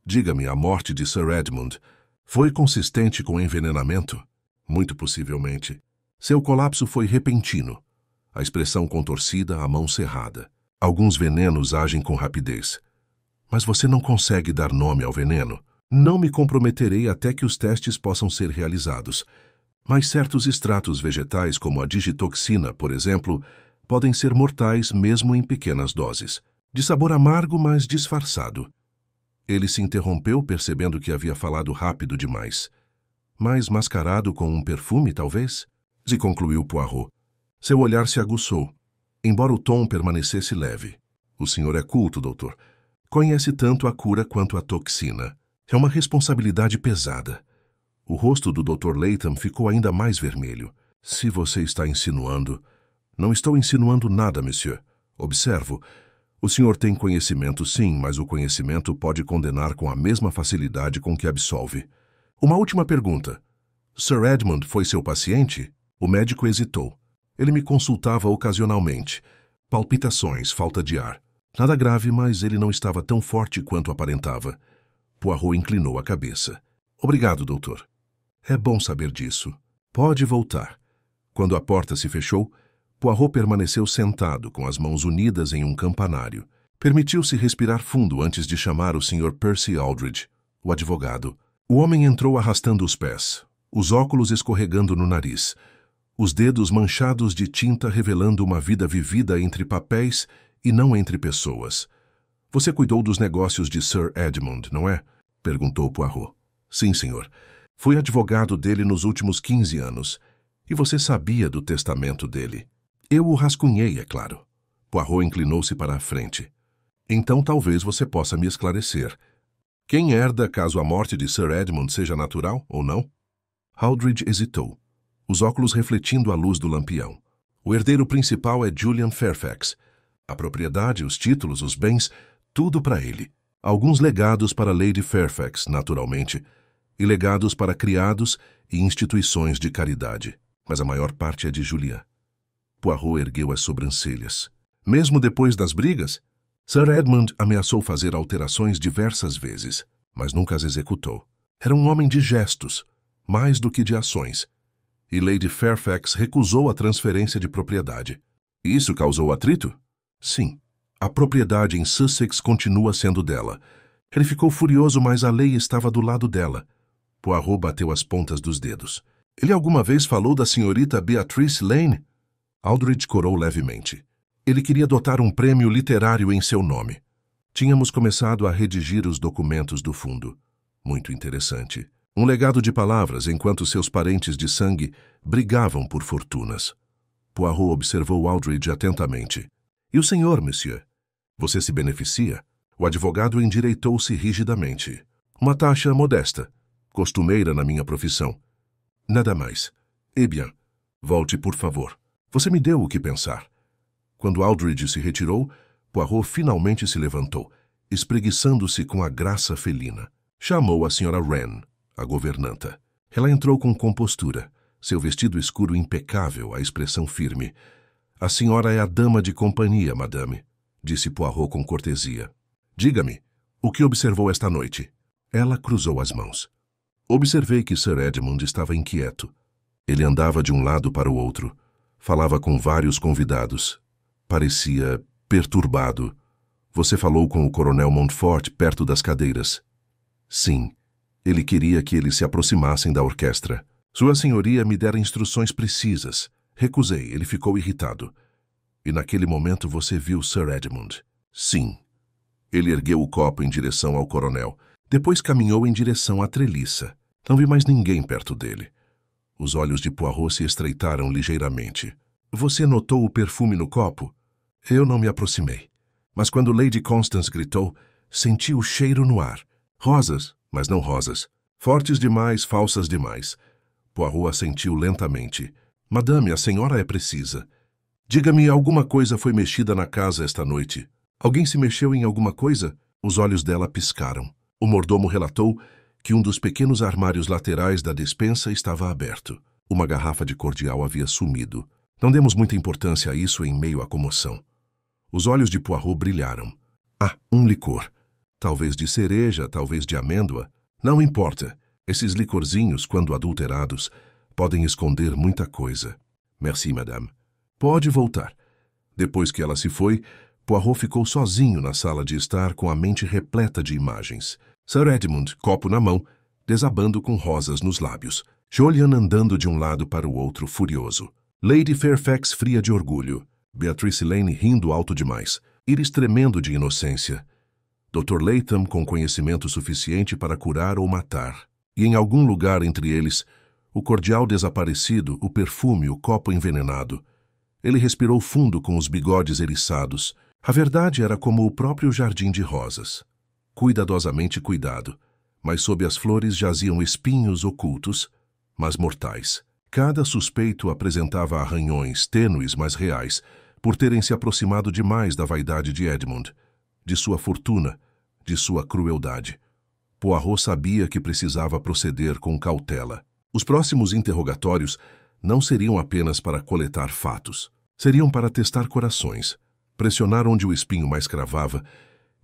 Diga-me, a morte de Sir Edmund foi consistente com envenenamento? Muito possivelmente. Seu colapso foi repentino. a expressão contorcida, a mão cerrada. Alguns venenos agem com rapidez. Mas você não consegue dar nome ao veneno. Não me comprometerei até que os testes possam ser realizados. Mas certos extratos vegetais, como a digitoxina, por exemplo, podem ser mortais mesmo em pequenas doses. De sabor amargo, mas disfarçado. Ele se interrompeu, percebendo que havia falado rápido demais. Mais mascarado com um perfume, talvez? Se concluiu Poirot. Seu olhar se aguçou, embora o tom permanecesse leve. O senhor é culto, doutor. Conhece tanto a cura quanto a toxina. É uma responsabilidade pesada. O rosto do Dr. Latham ficou ainda mais vermelho. Se você está insinuando... Não estou insinuando nada, monsieur. Observo. O senhor tem conhecimento, sim, mas o conhecimento pode condenar com a mesma facilidade com que absolve. Uma última pergunta. Sir Edmund foi seu paciente? O médico hesitou. Ele me consultava ocasionalmente. Palpitações, falta de ar. Nada grave, mas ele não estava tão forte quanto aparentava. Poirot inclinou a cabeça. Obrigado, doutor. É bom saber disso. Pode voltar. Quando a porta se fechou, Poirot permaneceu sentado, com as mãos unidas em um campanário. Permitiu-se respirar fundo antes de chamar o Sr. Percy Aldridge, o advogado. O homem entrou arrastando os pés, os óculos escorregando no nariz, os dedos manchados de tinta revelando uma vida vivida entre papéis e não entre pessoas. Você cuidou dos negócios de Sir Edmund, não é? Perguntou Poirot. Sim, senhor. Fui advogado dele nos últimos 15 anos. E você sabia do testamento dele? Eu o rascunhei, é claro. Poirot inclinou-se para a frente. Então talvez você possa me esclarecer. Quem herda caso a morte de Sir Edmund seja natural ou não? Aldridge hesitou, os óculos refletindo a luz do lampião. O herdeiro principal é Julian Fairfax. A propriedade, os títulos, os bens, tudo para ele. Alguns legados para Lady Fairfax, naturalmente, e legados para criados e instituições de caridade. Mas a maior parte é de Julian. Poirot ergueu as sobrancelhas. Mesmo depois das brigas? Sir Edmund ameaçou fazer alterações diversas vezes, mas nunca as executou. Era um homem de gestos, mais do que de ações. E Lady Fairfax recusou a transferência de propriedade. Isso causou atrito? Sim. A propriedade em Sussex continua sendo dela. Ele ficou furioso, mas a lei estava do lado dela. Poirot bateu as pontas dos dedos. Ele alguma vez falou da senhorita Beatrice Lane? Aldridge corou levemente. Ele queria dotar um prêmio literário em seu nome. Tínhamos começado a redigir os documentos do fundo. Muito interessante. Um legado de palavras enquanto seus parentes de sangue brigavam por fortunas. Poirot observou Aldridge atentamente. E o senhor, monsieur? Você se beneficia? O advogado endireitou-se rigidamente. Uma taxa modesta, costumeira na minha profissão. Nada mais. Eh bien, volte, por favor. Você me deu o que pensar. Quando Aldridge se retirou, Poirot finalmente se levantou, espreguiçando-se com a graça felina. Chamou a Sra. Wren, a governanta. Ela entrou com compostura, seu vestido escuro impecável, a expressão firme. A senhora é a dama de companhia, madame, disse Poirot com cortesia. Diga-me, o que observou esta noite? Ela cruzou as mãos. Observei que Sir Edmund estava inquieto. Ele andava de um lado para o outro. Falava com vários convidados. Parecia perturbado. Você falou com o coronel Montfort perto das cadeiras. Sim. Ele queria que eles se aproximassem da orquestra. Sua senhoria me dera instruções precisas. Recusei. Ele ficou irritado. E naquele momento você viu Sir Edmund? Sim. Ele ergueu o copo em direção ao coronel. Depois caminhou em direção à treliça. Não vi mais ninguém perto dele. Os olhos de Poirot se estreitaram ligeiramente. Você notou o perfume no copo? Eu não me aproximei. Mas quando Lady Constance gritou, senti o cheiro no ar. Rosas, mas não rosas. Fortes demais, falsas demais. Poirot assentiu lentamente. Madame, a senhora é precisa. Diga-me, alguma coisa foi mexida na casa esta noite. Alguém se mexeu em alguma coisa? Os olhos dela piscaram. O mordomo relatou que um dos pequenos armários laterais da despensa estava aberto. Uma garrafa de cordial havia sumido. Não demos muita importância a isso em meio à comoção. Os olhos de Poirot brilharam. Ah, um licor. Talvez de cereja, talvez de amêndoa. Não importa. Esses licorzinhos, quando adulterados, podem esconder muita coisa. Merci, madame. Pode voltar. Depois que ela se foi, Poirot ficou sozinho na sala de estar com a mente repleta de imagens. Sir Edmund, copo na mão, desabando com rosas nos lábios. Julian andando de um lado para o outro, furioso. Lady Fairfax fria de orgulho. Beatrice Lane rindo alto demais. Iris tremendo de inocência. Dr. Latham com conhecimento suficiente para curar ou matar. E em algum lugar entre eles, o cordial desaparecido, o perfume, o copo envenenado. Ele respirou fundo com os bigodes eriçados. A verdade era como o próprio jardim de rosas. Cuidadosamente cuidado, mas sob as flores jaziam espinhos ocultos, mas mortais. Cada suspeito apresentava arranhões tênues, mas reais, por terem se aproximado demais da vaidade de Edmund, de sua fortuna, de sua crueldade. Poirot sabia que precisava proceder com cautela. Os próximos interrogatórios não seriam apenas para coletar fatos. Seriam para testar corações, pressionar onde o espinho mais cravava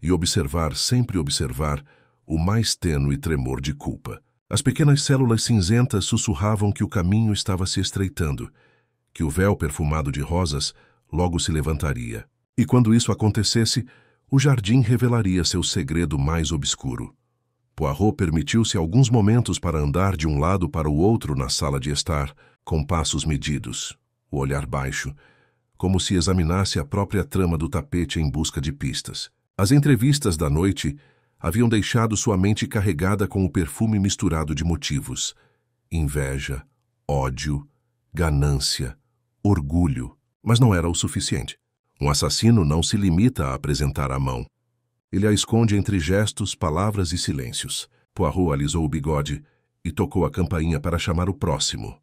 e observar, sempre observar, o mais tênue tremor de culpa. As pequenas células cinzentas sussurravam que o caminho estava se estreitando, que o véu perfumado de rosas logo se levantaria. E quando isso acontecesse, o jardim revelaria seu segredo mais obscuro. Poirot permitiu-se alguns momentos para andar de um lado para o outro na sala de estar, com passos medidos, o olhar baixo, como se examinasse a própria trama do tapete em busca de pistas. As entrevistas da noite haviam deixado sua mente carregada com o perfume misturado de motivos: inveja, ódio, ganância, orgulho. Mas não era o suficiente. Um assassino não se limita a apresentar a mão. Ele a esconde entre gestos, palavras e silêncios. Poirot alisou o bigode e tocou a campainha para chamar o próximo.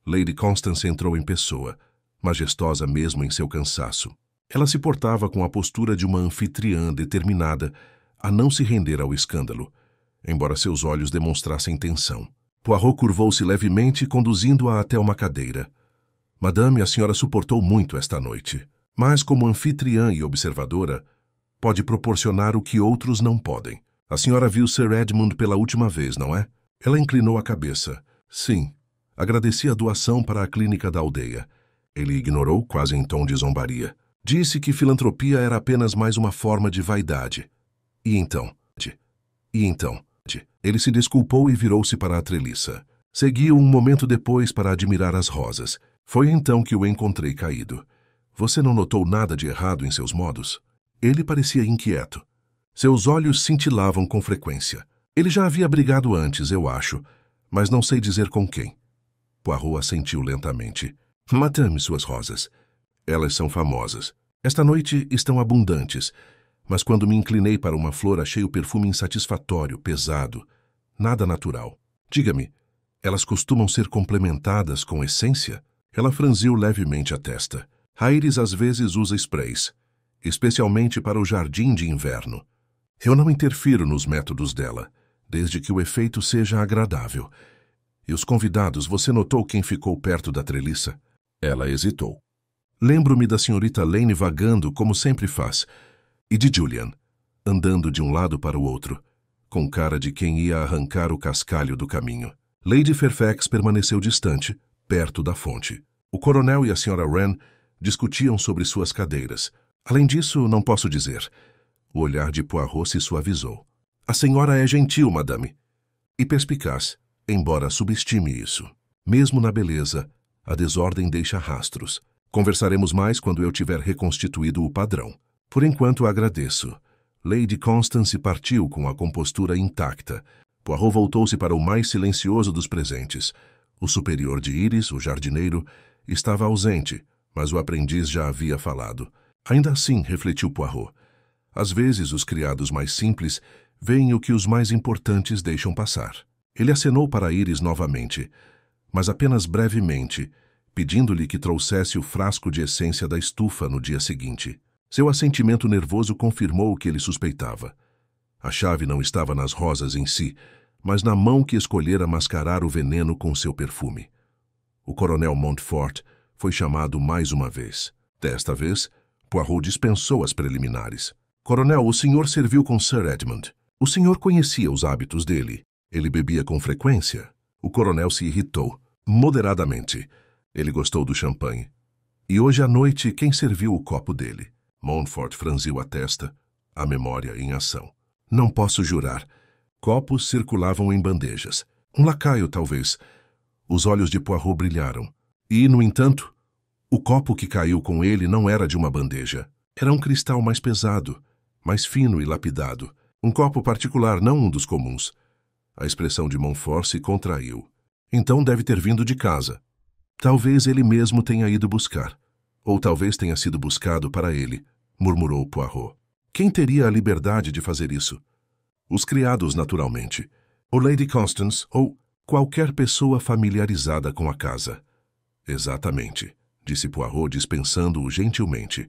Lady Constance entrou em pessoa, majestosa mesmo em seu cansaço. Ela se portava com a postura de uma anfitriã determinada a não se render ao escândalo, embora seus olhos demonstrassem tensão. Poirot curvou-se levemente, conduzindo-a até uma cadeira. Madame, a senhora suportou muito esta noite, mas como anfitriã e observadora, pode proporcionar o que outros não podem. A senhora viu Sir Edmund pela última vez, não é? Ela inclinou a cabeça. Sim. Agradeci a doação para a clínica da aldeia. Ele ignorou, quase em tom de zombaria. Disse que filantropia era apenas mais uma forma de vaidade. E então? Ele se desculpou e virou-se para a treliça. Seguiu um momento depois para admirar as rosas. Foi então que o encontrei caído. Você não notou nada de errado em seus modos? Ele parecia inquieto. Seus olhos cintilavam com frequência. Ele já havia brigado antes, eu acho, mas não sei dizer com quem. Poirot assentiu lentamente. Madame, suas rosas. Elas são famosas. Esta noite estão abundantes, mas quando me inclinei para uma flor achei o perfume insatisfatório, pesado, nada natural. Diga-me, elas costumam ser complementadas com essência? Ela franziu levemente a testa. A Iris às vezes usa sprays, especialmente para o jardim de inverno. Eu não interfiro nos métodos dela, desde que o efeito seja agradável. E os convidados, você notou quem ficou perto da treliça? Ela hesitou. Lembro-me da senhorita Lane vagando, como sempre faz, e de Julian, andando de um lado para o outro, com cara de quem ia arrancar o cascalho do caminho. Lady Fairfax permaneceu distante, perto da fonte. O coronel e a senhora Wren discutiam sobre suas cadeiras. Além disso, não posso dizer. O olhar de Poirot se suavizou. A senhora é gentil, madame, e perspicaz, embora subestime isso. Mesmo na beleza, a desordem deixa rastros. Conversaremos mais quando eu tiver reconstituído o padrão. Por enquanto, agradeço. Lady Constance partiu com a compostura intacta. Poirot voltou-se para o mais silencioso dos presentes. O superior de Iris, o jardineiro, estava ausente, mas o aprendiz já havia falado. Ainda assim, refletiu Poirot, às vezes os criados mais simples veem o que os mais importantes deixam passar. Ele acenou para Iris novamente, mas apenas brevemente, pedindo-lhe que trouxesse o frasco de essência da estufa no dia seguinte. Seu assentimento nervoso confirmou o que ele suspeitava. A chave não estava nas rosas em si, mas na mão que escolhera mascarar o veneno com seu perfume. O coronel Montfort foi chamado mais uma vez. Desta vez, Poirot dispensou as preliminares. Coronel, o senhor serviu com Sir Edmund. O senhor conhecia os hábitos dele. Ele bebia com frequência. O coronel se irritou, moderadamente. Ele gostou do champanhe. E hoje à noite, quem serviu o copo dele? Montfort franziu a testa, a memória em ação. Não posso jurar. Copos circulavam em bandejas. Um lacaio, talvez. Os olhos de Poirot brilharam. E, no entanto, o copo que caiu com ele não era de uma bandeja. Era um cristal mais pesado, mais fino e lapidado. Um copo particular, não um dos comuns. A expressão de Montfort se contraiu. Então deve ter vindo de casa. Talvez ele mesmo tenha ido buscar. Ou talvez tenha sido buscado para ele, murmurou Poirot. Quem teria a liberdade de fazer isso? Os criados, naturalmente. Ou Lady Constance, ou qualquer pessoa familiarizada com a casa. Exatamente, disse Poirot, dispensando-o gentilmente.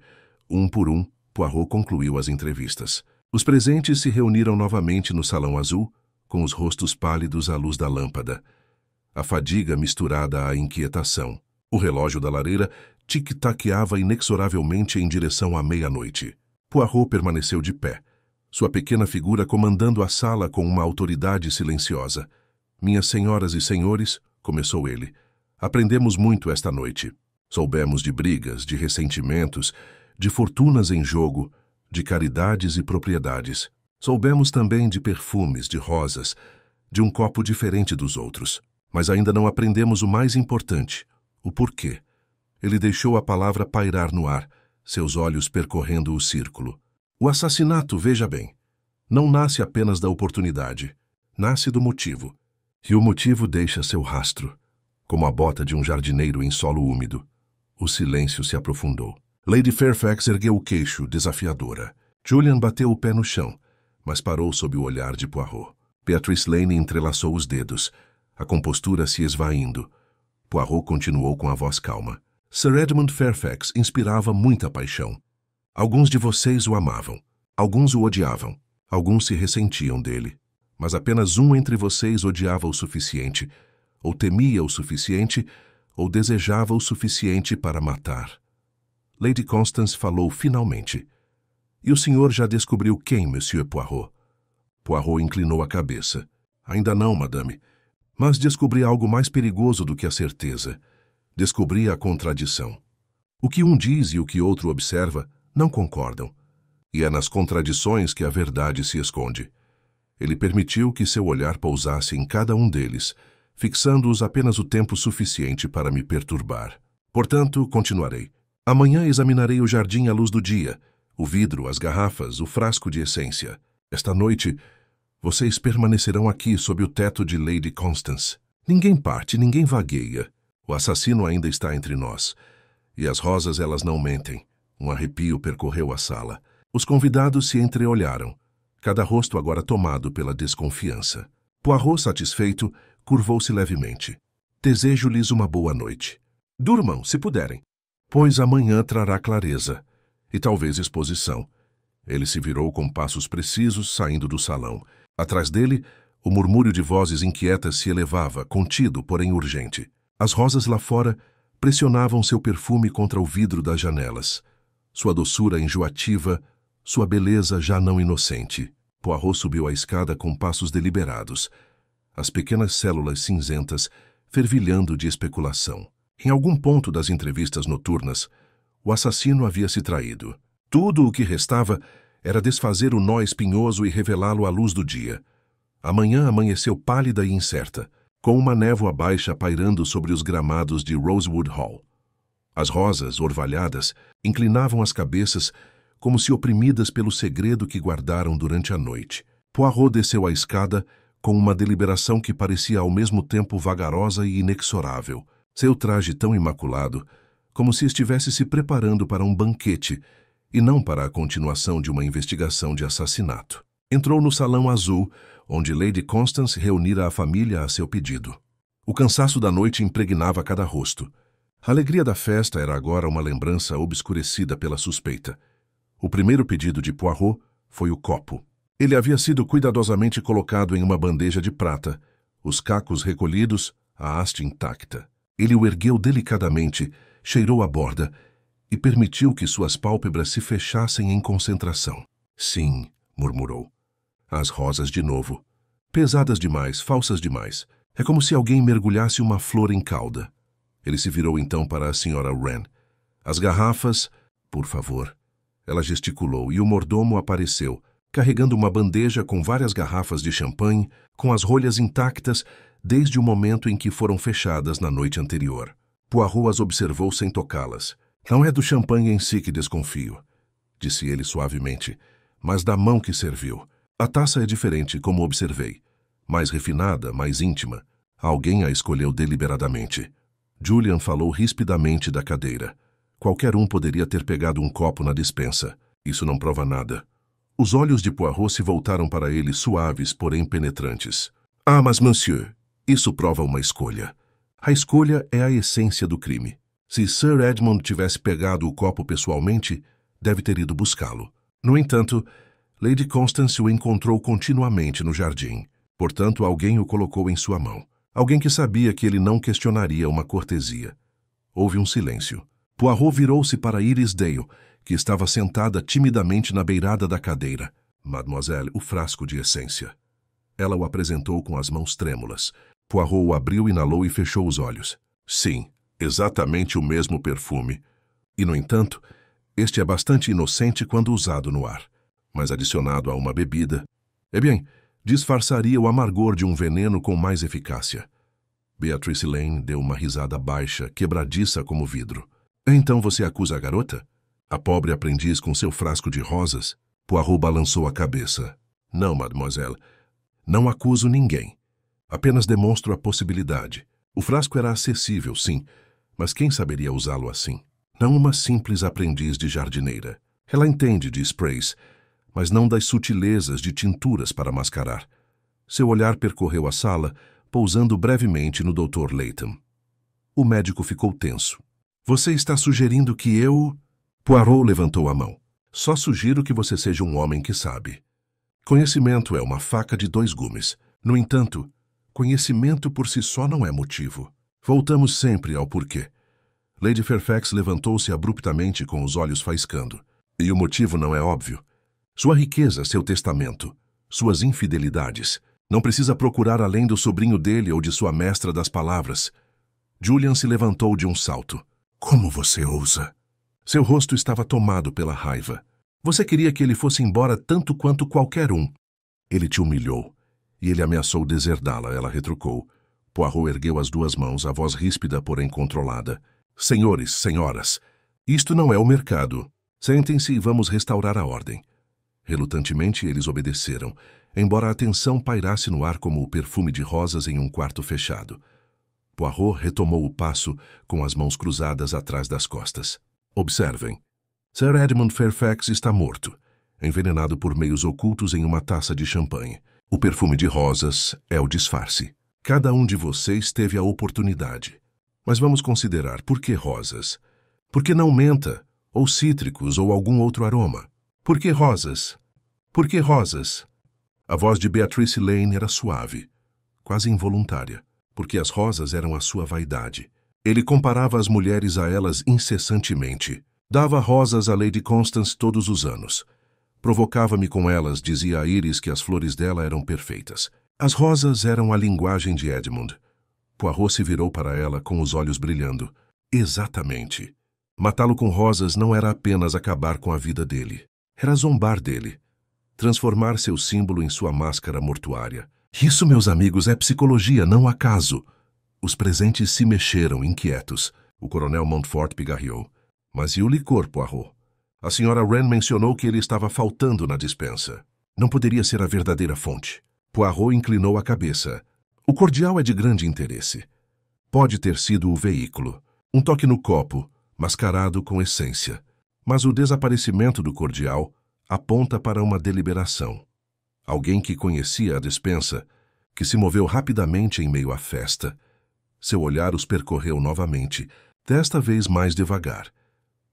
Um por um, Poirot concluiu as entrevistas. Os presentes se reuniram novamente no salão azul, com os rostos pálidos à luz da lâmpada. A fadiga misturada à inquietação. O relógio da lareira tic-taqueava inexoravelmente em direção à meia-noite. Poirot permaneceu de pé, sua pequena figura comandando a sala com uma autoridade silenciosa. Minhas senhoras e senhores, começou ele, aprendemos muito esta noite. Soubemos de brigas, de ressentimentos, de fortunas em jogo, de caridades e propriedades. Soubemos também de perfumes, de rosas, de um copo diferente dos outros. Mas ainda não aprendemos o mais importante, o porquê. Ele deixou a palavra pairar no ar, seus olhos percorrendo o círculo. O assassinato, veja bem, não nasce apenas da oportunidade, nasce do motivo. E o motivo deixa seu rastro, como a bota de um jardineiro em solo úmido. O silêncio se aprofundou. Lady Fairfax ergueu o queixo, desafiadora. Julian bateu o pé no chão, mas parou sob o olhar de Poirot. Beatrice Lane entrelaçou os dedos, a compostura se esvaindo. Poirot continuou com a voz calma. Sir Edmund Fairfax inspirava muita paixão. Alguns de vocês o amavam, alguns o odiavam, alguns se ressentiam dele. Mas apenas um entre vocês odiava o suficiente, ou temia o suficiente, ou desejava o suficiente para matar. Lady Constance falou finalmente. E o senhor já descobriu quem, Monsieur Poirot? Poirot inclinou a cabeça. Ainda não, madame. Mas descobri algo mais perigoso do que a certeza. Descobri a contradição. O que um diz e o que outro observa não concordam. E é nas contradições que a verdade se esconde. Ele permitiu que seu olhar pousasse em cada um deles, fixando-os apenas o tempo suficiente para me perturbar. Portanto, continuarei. Amanhã examinarei o jardim à luz do dia, o vidro, as garrafas, o frasco de essência. Esta noite, vocês permanecerão aqui sob o teto de Lady Constance. Ninguém parte, ninguém vagueia. O assassino ainda está entre nós. E as rosas, elas não mentem. Um arrepio percorreu a sala. Os convidados se entreolharam, cada rosto agora tomado pela desconfiança. Poirot, satisfeito, curvou-se levemente. Desejo-lhes uma boa noite. Durmam, se puderem, pois amanhã trará clareza e talvez exposição. Ele se virou com passos precisos, saindo do salão. Atrás dele, o murmúrio de vozes inquietas se elevava, contido, porém urgente. As rosas lá fora pressionavam seu perfume contra o vidro das janelas. Sua doçura enjoativa, sua beleza já não inocente. Poirot subiu a escada com passos deliberados, as pequenas células cinzentas fervilhando de especulação. Em algum ponto das entrevistas noturnas, o assassino havia se traído. Tudo o que restava era desfazer o nó espinhoso e revelá-lo à luz do dia. A manhã amanheceu pálida e incerta, com uma névoa baixa pairando sobre os gramados de Rosewood Hall. As rosas, orvalhadas, inclinavam as cabeças como se oprimidas pelo segredo que guardaram durante a noite. Poirot desceu a escada com uma deliberação que parecia ao mesmo tempo vagarosa e inexorável. Seu traje tão imaculado, como se estivesse se preparando para um banquete e não para a continuação de uma investigação de assassinato. Entrou no salão azul, onde Lady Constance reunira a família a seu pedido. O cansaço da noite impregnava cada rosto. A alegria da festa era agora uma lembrança obscurecida pela suspeita. O primeiro pedido de Poirot foi o copo. Ele havia sido cuidadosamente colocado em uma bandeja de prata, os cacos recolhidos, a haste intacta. Ele o ergueu delicadamente, cheirou a borda e permitiu que suas pálpebras se fechassem em concentração. Sim, murmurou. As rosas de novo. Pesadas demais, falsas demais. É como se alguém mergulhasse uma flor em cauda. Ele se virou então para a Sra. Wren. As garrafas... Por favor. Ela gesticulou e o mordomo apareceu, carregando uma bandeja com várias garrafas de champanhe, com as rolhas intactas desde o momento em que foram fechadas na noite anterior. Poirot as observou sem tocá-las. Não é do champanhe em si que desconfio, disse ele suavemente, mas da mão que serviu. A taça é diferente, como observei. Mais refinada, mais íntima. Alguém a escolheu deliberadamente. Julian falou rispidamente da cadeira. Qualquer um poderia ter pegado um copo na despensa. Isso não prova nada. Os olhos de Poirot se voltaram para ele suaves, porém penetrantes. Ah, mas, monsieur, isso prova uma escolha. A escolha é a essência do crime. Se Sir Edmund tivesse pegado o copo pessoalmente, deve ter ido buscá-lo. No entanto, Lady Constance o encontrou continuamente no jardim. Portanto, alguém o colocou em sua mão. Alguém que sabia que ele não questionaria uma cortesia. Houve um silêncio. Poirot virou-se para Iris Dale, que estava sentada timidamente na beirada da cadeira. Mademoiselle, o frasco de essência. Ela o apresentou com as mãos trêmulas. Poirot o abriu, inalou e fechou os olhos. Sim, exatamente o mesmo perfume. E, no entanto, este é bastante inocente quando usado no ar. Mas adicionado a uma bebida... disfarçaria o amargor de um veneno com mais eficácia. Beatrice Lane deu uma risada baixa, quebradiça como vidro. Então você acusa a garota? A pobre aprendiz com seu frasco de rosas? Poirot balançou a cabeça. Não, mademoiselle. Não acuso ninguém. Apenas demonstro a possibilidade. O frasco era acessível, sim, mas quem saberia usá-lo assim? Não uma simples aprendiz de jardineira. Ela entende de sprays, mas não das sutilezas de tinturas para mascarar. Seu olhar percorreu a sala, pousando brevemente no Dr. Layton. O médico ficou tenso. Você está sugerindo que eu... Poirot levantou a mão. Só sugiro que você seja um homem que sabe. Conhecimento é uma faca de dois gumes. No entanto, conhecimento por si só não é motivo. Voltamos sempre ao porquê. Lady Fairfax levantou-se abruptamente com os olhos faiscando. E o motivo não é óbvio. Sua riqueza, seu testamento, suas infidelidades. Não precisa procurar além do sobrinho dele ou de sua mestra das palavras. Julian se levantou de um salto. Como você ousa? Seu rosto estava tomado pela raiva. Você queria que ele fosse embora tanto quanto qualquer um. Ele te humilhou. E ele ameaçou deserdá-la, ela retrucou. Poirot ergueu as duas mãos, a voz ríspida, porém controlada. Senhores, senhoras, isto não é o mercado. Sentem-se e vamos restaurar a ordem. Relutantemente, eles obedeceram, embora a tensão pairasse no ar como o perfume de rosas em um quarto fechado. Poirot retomou o passo, com as mãos cruzadas atrás das costas. Observem. Sir Edmund Fairfax está morto, envenenado por meios ocultos em uma taça de champanhe. O perfume de rosas é o disfarce. Cada um de vocês teve a oportunidade. Mas vamos considerar por que rosas? Por que não menta, ou cítricos, ou algum outro aroma? Por que rosas? Por que rosas? A voz de Beatrice Lane era suave, quase involuntária, porque as rosas eram a sua vaidade. Ele comparava as mulheres a elas incessantemente. Dava rosas a Lady Constance todos os anos. Provocava-me com elas, dizia a Iris que as flores dela eram perfeitas. As rosas eram a linguagem de Edmund. Poirot se virou para ela com os olhos brilhando. Exatamente. Matá-lo com rosas não era apenas acabar com a vida dele. Era zombar dele. Transformar seu símbolo em sua máscara mortuária. Isso, meus amigos, é psicologia, não acaso. Os presentes se mexeram, inquietos. O coronel Montfort pigarreou. Mas e o licor, Poirot? A senhora Wren mencionou que ele estava faltando na despensa. Não poderia ser a verdadeira fonte. Poirot inclinou a cabeça. O cordial é de grande interesse. Pode ter sido o veículo. Um toque no copo, mascarado com essência. Mas o desaparecimento do cordial aponta para uma deliberação. Alguém que conhecia a despensa, que se moveu rapidamente em meio à festa. Seu olhar os percorreu novamente, desta vez mais devagar,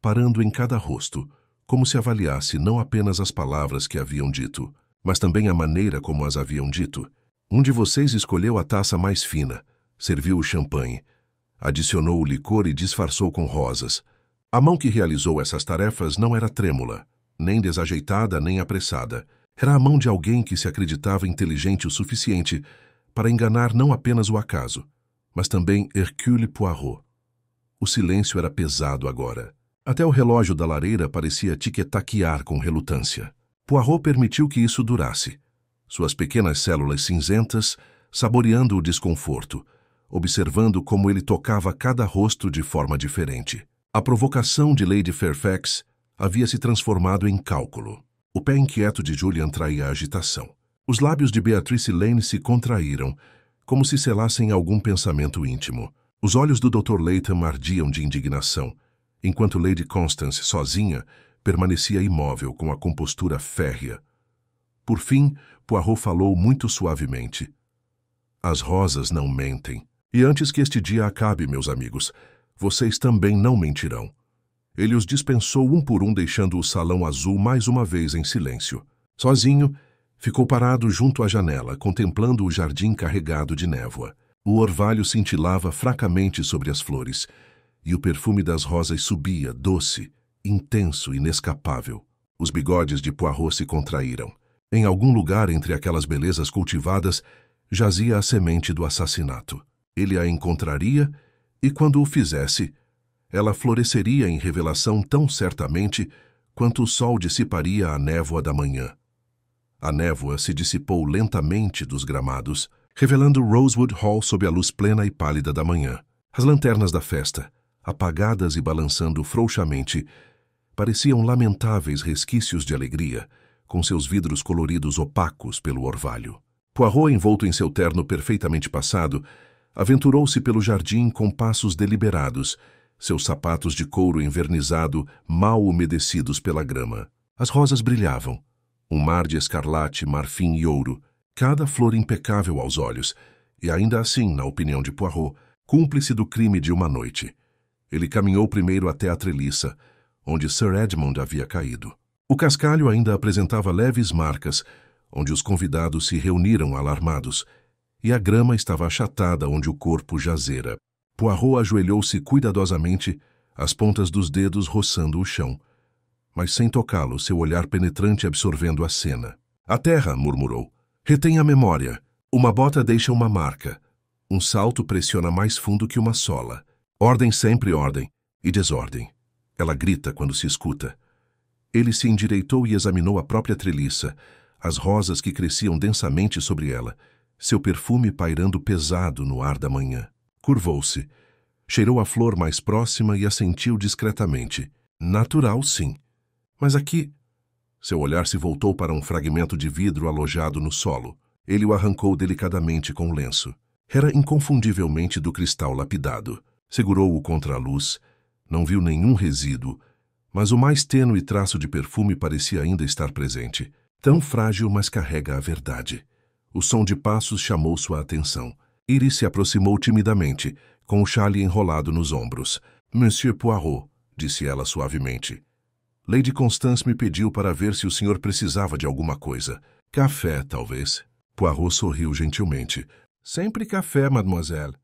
parando em cada rosto, como se avaliasse não apenas as palavras que haviam dito, mas também a maneira como as haviam dito. Um de vocês escolheu a taça mais fina, serviu o champanhe, adicionou o licor e disfarçou com rosas. A mão que realizou essas tarefas não era trêmula, nem desajeitada, nem apressada. Era a mão de alguém que se acreditava inteligente o suficiente para enganar não apenas o acaso, mas também Hercule Poirot. O silêncio era pesado agora. Até o relógio da lareira parecia tiquetaquear com relutância. Poirot permitiu que isso durasse. Suas pequenas células cinzentas, saboreando o desconforto, observando como ele tocava cada rosto de forma diferente. A provocação de Lady Fairfax havia se transformado em cálculo. O pé inquieto de Julian traía agitação. Os lábios de Beatrice Lane se contraíram, como se selassem algum pensamento íntimo. Os olhos do Dr. Latham ardiam de indignação, enquanto Lady Constance, sozinha, permanecia imóvel com a compostura férrea. Por fim, Poirot falou muito suavemente. As rosas não mentem. E antes que este dia acabe, meus amigos, vocês também não mentirão. Ele os dispensou um por um, deixando o salão azul mais uma vez em silêncio. Sozinho, ficou parado junto à janela, contemplando o jardim carregado de névoa. O orvalho cintilava fracamente sobre as flores, e o perfume das rosas subia, doce, intenso, inescapável. Os bigodes de Poirot se contraíram. Em algum lugar entre aquelas belezas cultivadas, jazia a semente do assassinato. Ele a encontraria, e quando o fizesse, ela floresceria em revelação tão certamente quanto o sol dissiparia a névoa da manhã. A névoa se dissipou lentamente dos gramados, revelando Rosewood Hall sob a luz plena e pálida da manhã. As lanternas da festa, apagadas e balançando frouxamente, pareciam lamentáveis resquícios de alegria, com seus vidros coloridos opacos pelo orvalho. Poirot, envolto em seu terno perfeitamente passado, aventurou-se pelo jardim com passos deliberados, seus sapatos de couro envernizado mal umedecidos pela grama. As rosas brilhavam, um mar de escarlate, marfim e ouro, cada flor impecável aos olhos, e ainda assim, na opinião de Poirot, cúmplice do crime de uma noite. Ele caminhou primeiro até a treliça, onde Sir Edmund havia caído. O cascalho ainda apresentava leves marcas, onde os convidados se reuniram alarmados, e a grama estava achatada onde o corpo jazera. Poirot ajoelhou-se cuidadosamente, as pontas dos dedos roçando o chão, mas sem tocá-lo, seu olhar penetrante absorvendo a cena. A terra, murmurou. Retém a memória. Uma bota deixa uma marca. Um salto pressiona mais fundo que uma sola. Ordem sempre ordem, e desordem. Ela grita quando se escuta. Ele se endireitou e examinou a própria treliça, as rosas que cresciam densamente sobre ela, seu perfume pairando pesado no ar da manhã. Curvou-se, cheirou a flor mais próxima e assentiu discretamente. Natural, sim. Mas aqui... Seu olhar se voltou para um fragmento de vidro alojado no solo. Ele o arrancou delicadamente com o lenço. Era inconfundivelmente do cristal lapidado. Segurou-o contra a luz. Não viu nenhum resíduo, mas o mais tênue traço de perfume parecia ainda estar presente. Tão frágil, mas carrega a verdade. O som de passos chamou sua atenção. Iris se aproximou timidamente, com o chale enrolado nos ombros. Monsieur Poirot, disse ela suavemente. Lady Constance me pediu para ver se o senhor precisava de alguma coisa. Café, talvez. Poirot sorriu gentilmente. Sempre café, mademoiselle.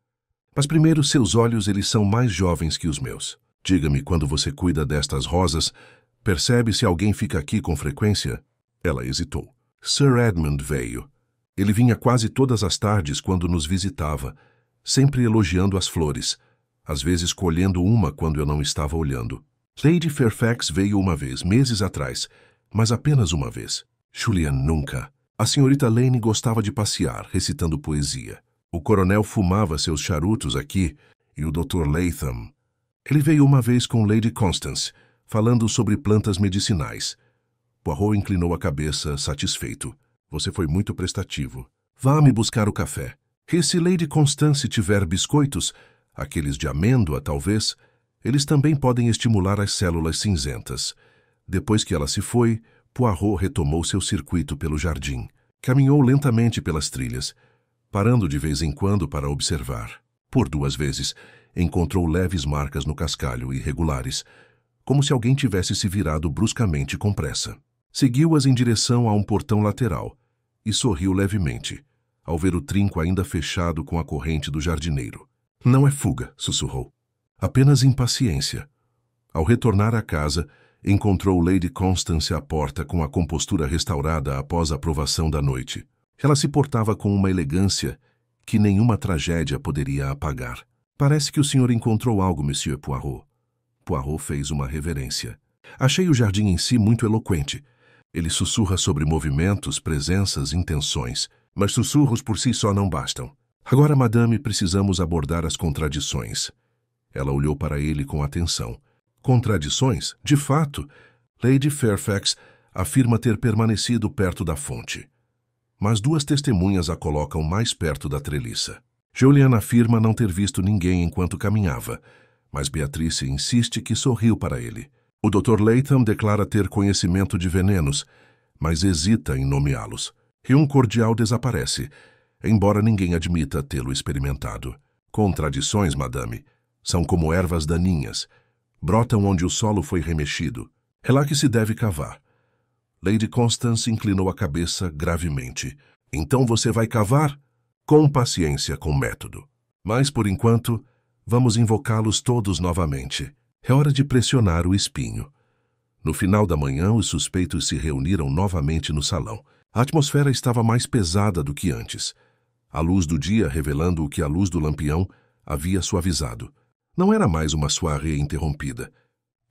Mas primeiro, seus olhos, eles são mais jovens que os meus. Diga-me, quando você cuida destas rosas, percebe se alguém fica aqui com frequência? Ela hesitou. Sir Edmund veio. Ele vinha quase todas as tardes quando nos visitava, sempre elogiando as flores, às vezes colhendo uma quando eu não estava olhando. Lady Fairfax veio uma vez, meses atrás, mas apenas uma vez. Julian nunca. A senhorita Lane gostava de passear, recitando poesia. O coronel fumava seus charutos aqui, e o Dr. Latham. Ele veio uma vez com Lady Constance, falando sobre plantas medicinais. Poirot inclinou a cabeça, satisfeito. Você foi muito prestativo. Vá me buscar o café. E se Lady Constance tiver biscoitos, aqueles de amêndoa, talvez, eles também podem estimular as células cinzentas. Depois que ela se foi, Poirot retomou seu circuito pelo jardim. Caminhou lentamente pelas trilhas, parando de vez em quando para observar. Por 2 vezes, encontrou leves marcas no cascalho, irregulares, como se alguém tivesse se virado bruscamente com pressa. Seguiu-as em direção a um portão lateral e sorriu levemente, ao ver o trinco ainda fechado com a corrente do jardineiro. Não é fuga, sussurrou. Apenas impaciência. Ao retornar à casa, encontrou Lady Constance à porta com a compostura restaurada após a provação da noite. Ela se portava com uma elegância que nenhuma tragédia poderia apagar. Parece que o senhor encontrou algo, Monsieur Poirot. Poirot fez uma reverência. Achei o jardim em si muito eloquente. Ele sussurra sobre movimentos, presenças, intenções. Mas sussurros por si só não bastam. Agora, madame, precisamos abordar as contradições. Ela olhou para ele com atenção. Contradições? De fato, Lady Fairfax afirma ter permanecido perto da fonte. Mas duas testemunhas a colocam mais perto da treliça. Julian afirma não ter visto ninguém enquanto caminhava, mas Beatrice insiste que sorriu para ele. O Dr. Latham declara ter conhecimento de venenos, mas hesita em nomeá-los. E um cordial desaparece, embora ninguém admita tê-lo experimentado. Contradições, madame, são como ervas daninhas. Brotam onde o solo foi remexido. É lá que se deve cavar. Lady Constance inclinou a cabeça gravemente. Então você vai cavar? Com paciência, com método. Mas, por enquanto, vamos invocá-los todos novamente. É hora de pressionar o espinho. No final da manhã, os suspeitos se reuniram novamente no salão. A atmosfera estava mais pesada do que antes. A luz do dia, revelando o que a luz do lampião havia suavizado. Não era mais uma soirée interrompida.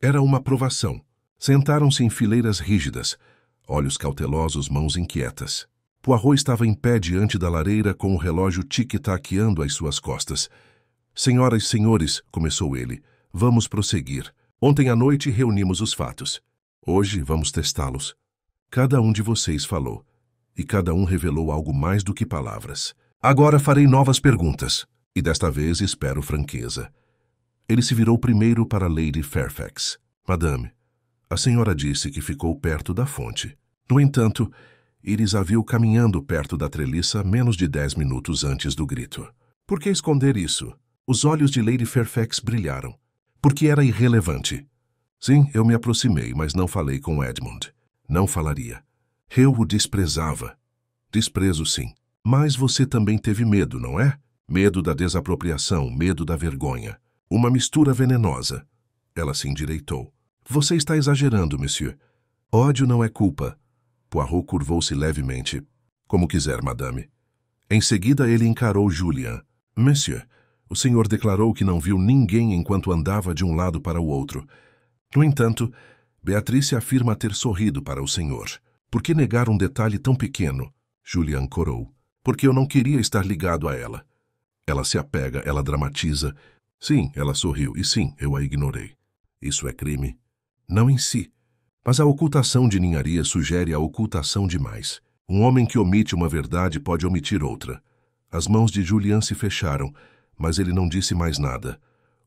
Era uma provação. Sentaram-se em fileiras rígidas, olhos cautelosos, mãos inquietas. Poirot estava em pé diante da lareira com o relógio tic-taqueando às suas costas. Senhoras e senhores, começou ele, vamos prosseguir. Ontem à noite reunimos os fatos. Hoje vamos testá-los. Cada um de vocês falou, e cada um revelou algo mais do que palavras. Agora farei novas perguntas, e desta vez espero franqueza. Ele se virou primeiro para Lady Fairfax. Madame, a senhora disse que ficou perto da fonte. No entanto, Iris a viu caminhando perto da treliça menos de 10 minutos antes do grito. Por que esconder isso? Os olhos de Lady Fairfax brilharam. Porque era irrelevante. Sim, eu me aproximei, mas não falei com Edmund. Não falaria. Eu o desprezava. Desprezo, sim. Mas você também teve medo, não é? Medo da desapropriação, medo da vergonha. Uma mistura venenosa. Ela se endireitou. Você está exagerando, monsieur. Ódio não é culpa. Poirot curvou-se levemente. Como quiser, madame. Em seguida, ele encarou Julian. Monsieur, o senhor declarou que não viu ninguém enquanto andava de um lado para o outro. No entanto, Beatrice afirma ter sorrido para o senhor. Por que negar um detalhe tão pequeno? Julian corou. Porque eu não queria estar ligado a ela. Ela se apega, ela dramatiza. Sim, ela sorriu, e sim, eu a ignorei. Isso é crime? Não em si. Mas a ocultação de ninharia sugere a ocultação demais. Um homem que omite uma verdade pode omitir outra. As mãos de Julian se fecharam, mas ele não disse mais nada.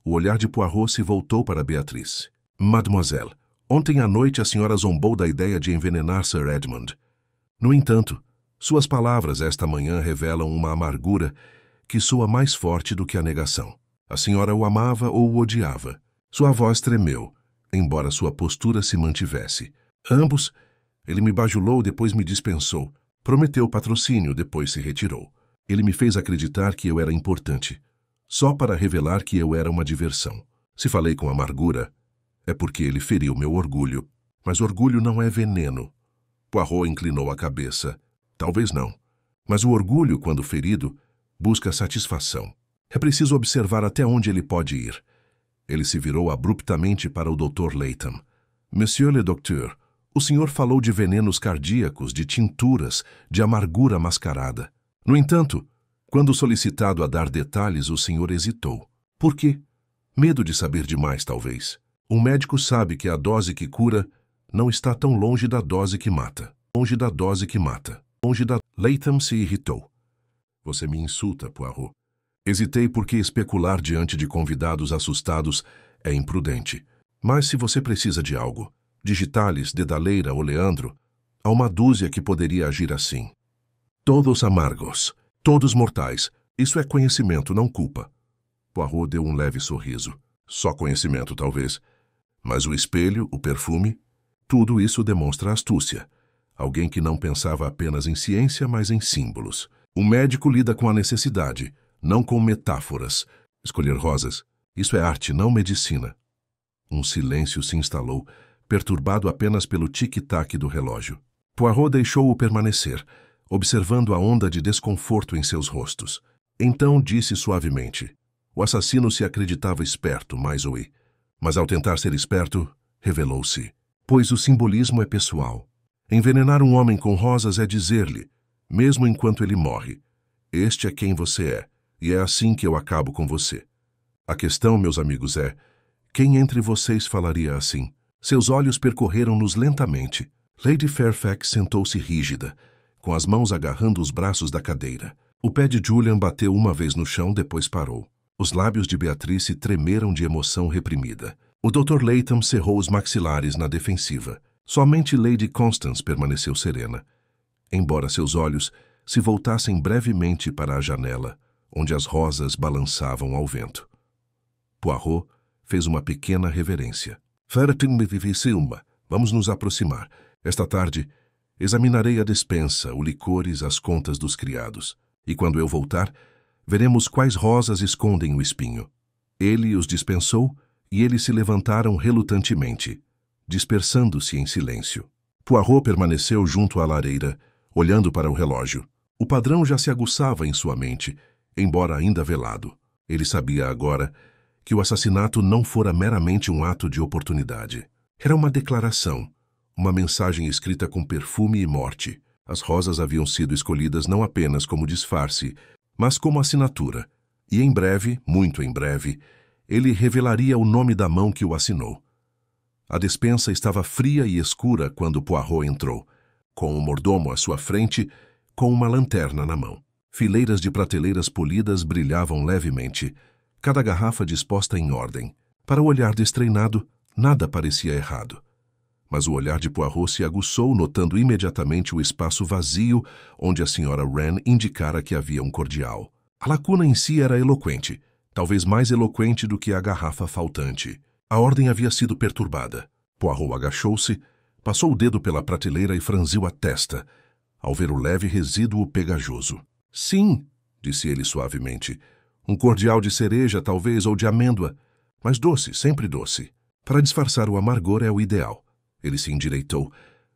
O olhar de Poirot se voltou para Beatrice. Mademoiselle, ontem à noite a senhora zombou da ideia de envenenar Sir Edmund. No entanto, suas palavras esta manhã revelam uma amargura que soa mais forte do que a negação. A senhora o amava ou o odiava. Sua voz tremeu, embora sua postura se mantivesse. Ambos. Ele me bajulou, depois me dispensou. Prometeu patrocínio, depois se retirou. Ele me fez acreditar que eu era importante, só para revelar que eu era uma diversão. Se falei com amargura, é porque ele feriu meu orgulho. Mas orgulho não é veneno. Poirot inclinou a cabeça. Talvez não. Mas o orgulho, quando ferido, busca satisfação. É preciso observar até onde ele pode ir. Ele se virou abruptamente para o Dr. Latham. Monsieur le Docteur, o senhor falou de venenos cardíacos, de tinturas, de amargura mascarada. No entanto, quando solicitado a dar detalhes, o senhor hesitou. Por quê? Medo de saber demais, talvez. Um médico sabe que a dose que cura não está tão longe da dose que mata. Longe da dose que mata. Longe da... Latham se irritou. Você me insulta, Poirot. Hesitei porque especular diante de convidados assustados é imprudente. Mas se você precisa de algo, de Gitales, Dedaleira ou Leandro, há uma dúzia que poderia agir assim. Todos amargos, todos mortais. Isso é conhecimento, não culpa. Poirot deu um leve sorriso. Só conhecimento, talvez. Mas o espelho, o perfume, tudo isso demonstra astúcia. Alguém que não pensava apenas em ciência, mas em símbolos. O médico lida com a necessidade, não com metáforas. Escolher rosas, isso é arte, não medicina. Um silêncio se instalou, perturbado apenas pelo tic-tac do relógio. Poirot deixou-o permanecer, observando a onda de desconforto em seus rostos. Então disse suavemente. O assassino se acreditava esperto, mais ouí. Mas ao tentar ser esperto, revelou-se. Pois o simbolismo é pessoal. Envenenar um homem com rosas é dizer-lhe, mesmo enquanto ele morre, este é quem você é, e é assim que eu acabo com você. A questão, meus amigos, é, quem entre vocês falaria assim? Seus olhos percorreram-nos lentamente. Lady Fairfax sentou-se rígida, com as mãos agarrando os braços da cadeira. O pé de Julian bateu uma vez no chão, depois parou. Os lábios de Beatrice tremeram de emoção reprimida. O Dr. Latham cerrou os maxilares na defensiva. Somente Lady Constance permaneceu serena, embora seus olhos se voltassem brevemente para a janela, onde as rosas balançavam ao vento. Poirot fez uma pequena reverência. Silma, vamos nos aproximar. Esta tarde, examinarei a despensa, o licores, as contas dos criados. E quando eu voltar, veremos quais rosas escondem o espinho. Ele os dispensou e eles se levantaram relutantemente, dispersando-se em silêncio. Poirot permaneceu junto à lareira, olhando para o relógio. O padrão já se aguçava em sua mente, embora ainda velado. Ele sabia agora que o assassinato não fora meramente um ato de oportunidade. Era uma declaração, uma mensagem escrita com perfume e morte. As rosas haviam sido escolhidas não apenas como disfarce, mas como assinatura. E em breve, muito em breve, ele revelaria o nome da mão que o assinou. A despensa estava fria e escura quando Poirot entrou, com o mordomo à sua frente, com uma lanterna na mão. Fileiras de prateleiras polidas brilhavam levemente, cada garrafa disposta em ordem. Para o olhar destreinado, nada parecia errado. Mas o olhar de Poirot se aguçou, notando imediatamente o espaço vazio onde a Sra. Wren indicara que havia um cordial. A lacuna em si era eloquente, talvez mais eloquente do que a garrafa faltante. A ordem havia sido perturbada. Poirot agachou-se, passou o dedo pela prateleira e franziu a testa, ao ver o leve resíduo pegajoso. Sim, disse ele suavemente. Um cordial de cereja, talvez, ou de amêndoa, mas doce, sempre doce. Para disfarçar o amargor é o ideal. Ele se endireitou,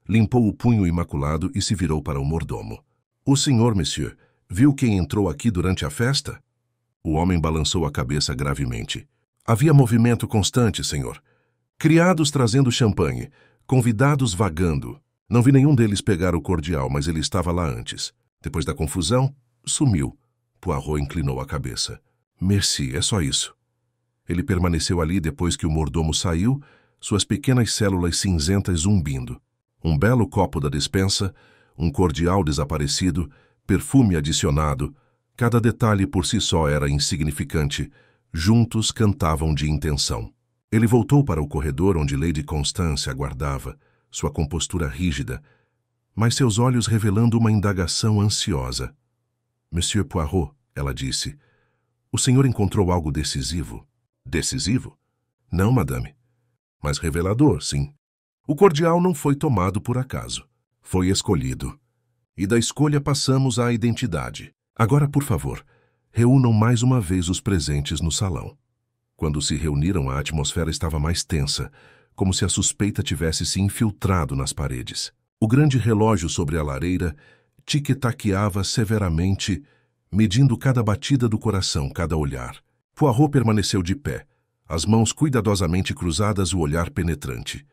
limpou o punho imaculado e se virou para o mordomo. O senhor, monsieur, viu quem entrou aqui durante a festa? O homem balançou a cabeça gravemente. Havia movimento constante, senhor. Criados trazendo champanhe, convidados vagando. Não vi nenhum deles pegar o cordial, mas ele estava lá antes. Depois da confusão, sumiu. Poirot inclinou a cabeça. Merci, é só isso. Ele permaneceu ali depois que o mordomo saiu, suas pequenas células cinzentas zumbindo. Um belo copo da despensa, um cordial desaparecido, perfume adicionado. Cada detalhe por si só era insignificante. Juntos cantavam de intenção. Ele voltou para o corredor onde Lady Constance aguardava, sua compostura rígida, mas seus olhos revelando uma indagação ansiosa. Monsieur Poirot, ela disse, o senhor encontrou algo decisivo? Decisivo? Não, madame. Mas revelador, sim. O cordial não foi tomado por acaso. Foi escolhido. E da escolha passamos à identidade. Agora, por favor, reúnam mais uma vez os presentes no salão. Quando se reuniram, a atmosfera estava mais tensa, como se a suspeita tivesse se infiltrado nas paredes. O grande relógio sobre a lareira tic-taqueava severamente, medindo cada batida do coração, cada olhar. Poirot permaneceu de pé, as mãos cuidadosamente cruzadas, o olhar penetrante.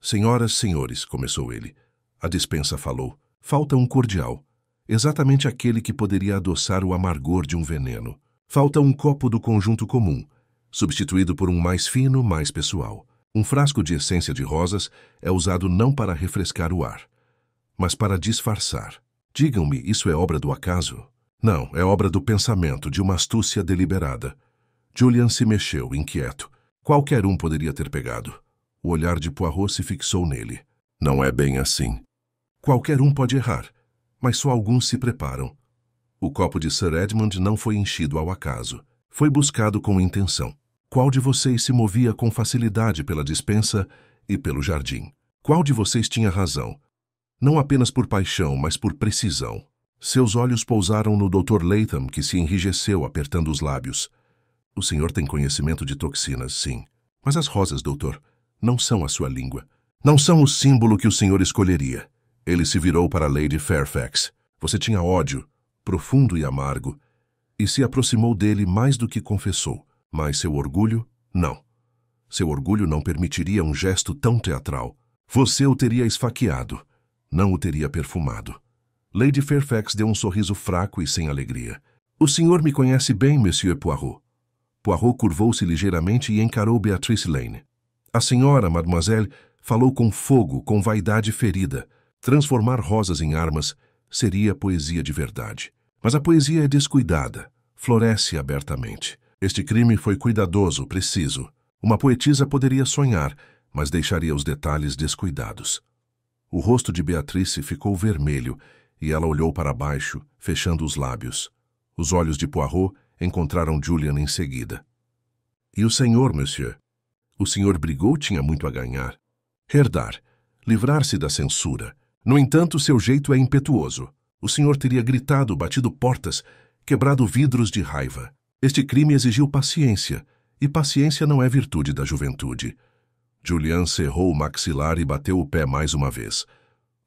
Senhoras, senhores, começou ele. A despensa falou. Falta um cordial, exatamente aquele que poderia adoçar o amargor de um veneno. Falta um copo do conjunto comum, substituído por um mais fino, mais pessoal. Um frasco de essência de rosas é usado não para refrescar o ar, mas para disfarçar. Digam-me, isso é obra do acaso? Não, é obra do pensamento, de uma astúcia deliberada. Julian se mexeu, inquieto. Qualquer um poderia ter pegado. O olhar de Poirot se fixou nele. Não é bem assim. Qualquer um pode errar, mas só alguns se preparam. O copo de Sir Edmund não foi enchido ao acaso. Foi buscado com intenção. Qual de vocês se movia com facilidade pela despensa e pelo jardim? Qual de vocês tinha razão? Não apenas por paixão, mas por precisão. Seus olhos pousaram no Dr. Latham, que se enrijeceu, apertando os lábios. O senhor tem conhecimento de toxinas, sim. Mas as rosas, doutor, não são a sua língua. Não são o símbolo que o senhor escolheria. Ele se virou para Lady Fairfax. Você tinha ódio, profundo e amargo, e se aproximou dele mais do que confessou. Mas seu orgulho, não. Seu orgulho não permitiria um gesto tão teatral. Você o teria esfaqueado, não o teria perfumado. Lady Fairfax deu um sorriso fraco e sem alegria. O senhor me conhece bem, Monsieur Poirot. Poirot curvou-se ligeiramente e encarou Beatrice Lane. A senhora, mademoiselle, falou com fogo, com vaidade ferida. Transformar rosas em armas seria poesia de verdade. Mas a poesia é descuidada, floresce abertamente. Este crime foi cuidadoso, preciso. Uma poetisa poderia sonhar, mas deixaria os detalhes descuidados. O rosto de Beatrice ficou vermelho e ela olhou para baixo, fechando os lábios. Os olhos de Poirot encontraram Julian em seguida. E o senhor, monsieur? O senhor brigou, tinha muito a ganhar. Herdar, livrar-se da censura. No entanto, seu jeito é impetuoso. O senhor teria gritado, batido portas, quebrado vidros de raiva. Este crime exigiu paciência, e paciência não é virtude da juventude. Julian cerrou o maxilar e bateu o pé mais uma vez.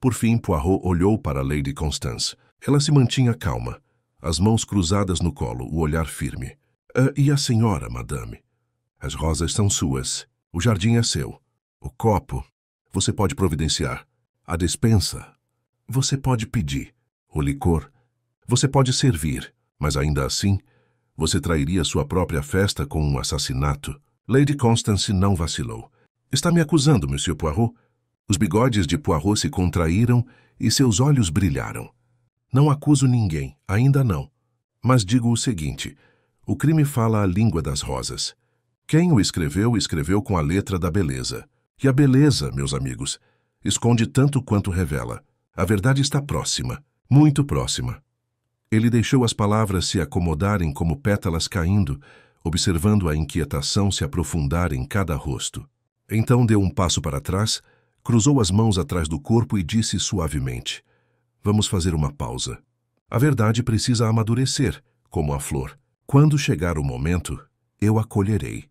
Por fim, Poirot olhou para Lady Constance. Ela se mantinha calma, as mãos cruzadas no colo, o olhar firme. E a senhora, madame? As rosas são suas. O jardim é seu. O copo, você pode providenciar. A despensa, você pode pedir. O licor, você pode servir. Mas ainda assim, você trairia sua própria festa com um assassinato. Lady Constance não vacilou. Está me acusando, Monsieur Poirot? Os bigodes de Poirot se contraíram e seus olhos brilharam. Não acuso ninguém, ainda não. Mas digo o seguinte, o crime fala a língua das rosas. Quem o escreveu, escreveu com a letra da beleza. E a beleza, meus amigos, esconde tanto quanto revela. A verdade está próxima, muito próxima. Ele deixou as palavras se acomodarem como pétalas caindo, observando a inquietação se aprofundar em cada rosto. Então deu um passo para trás, cruzou as mãos atrás do corpo e disse suavemente: Vamos fazer uma pausa. A verdade precisa amadurecer, como a flor. Quando chegar o momento, eu a colherei.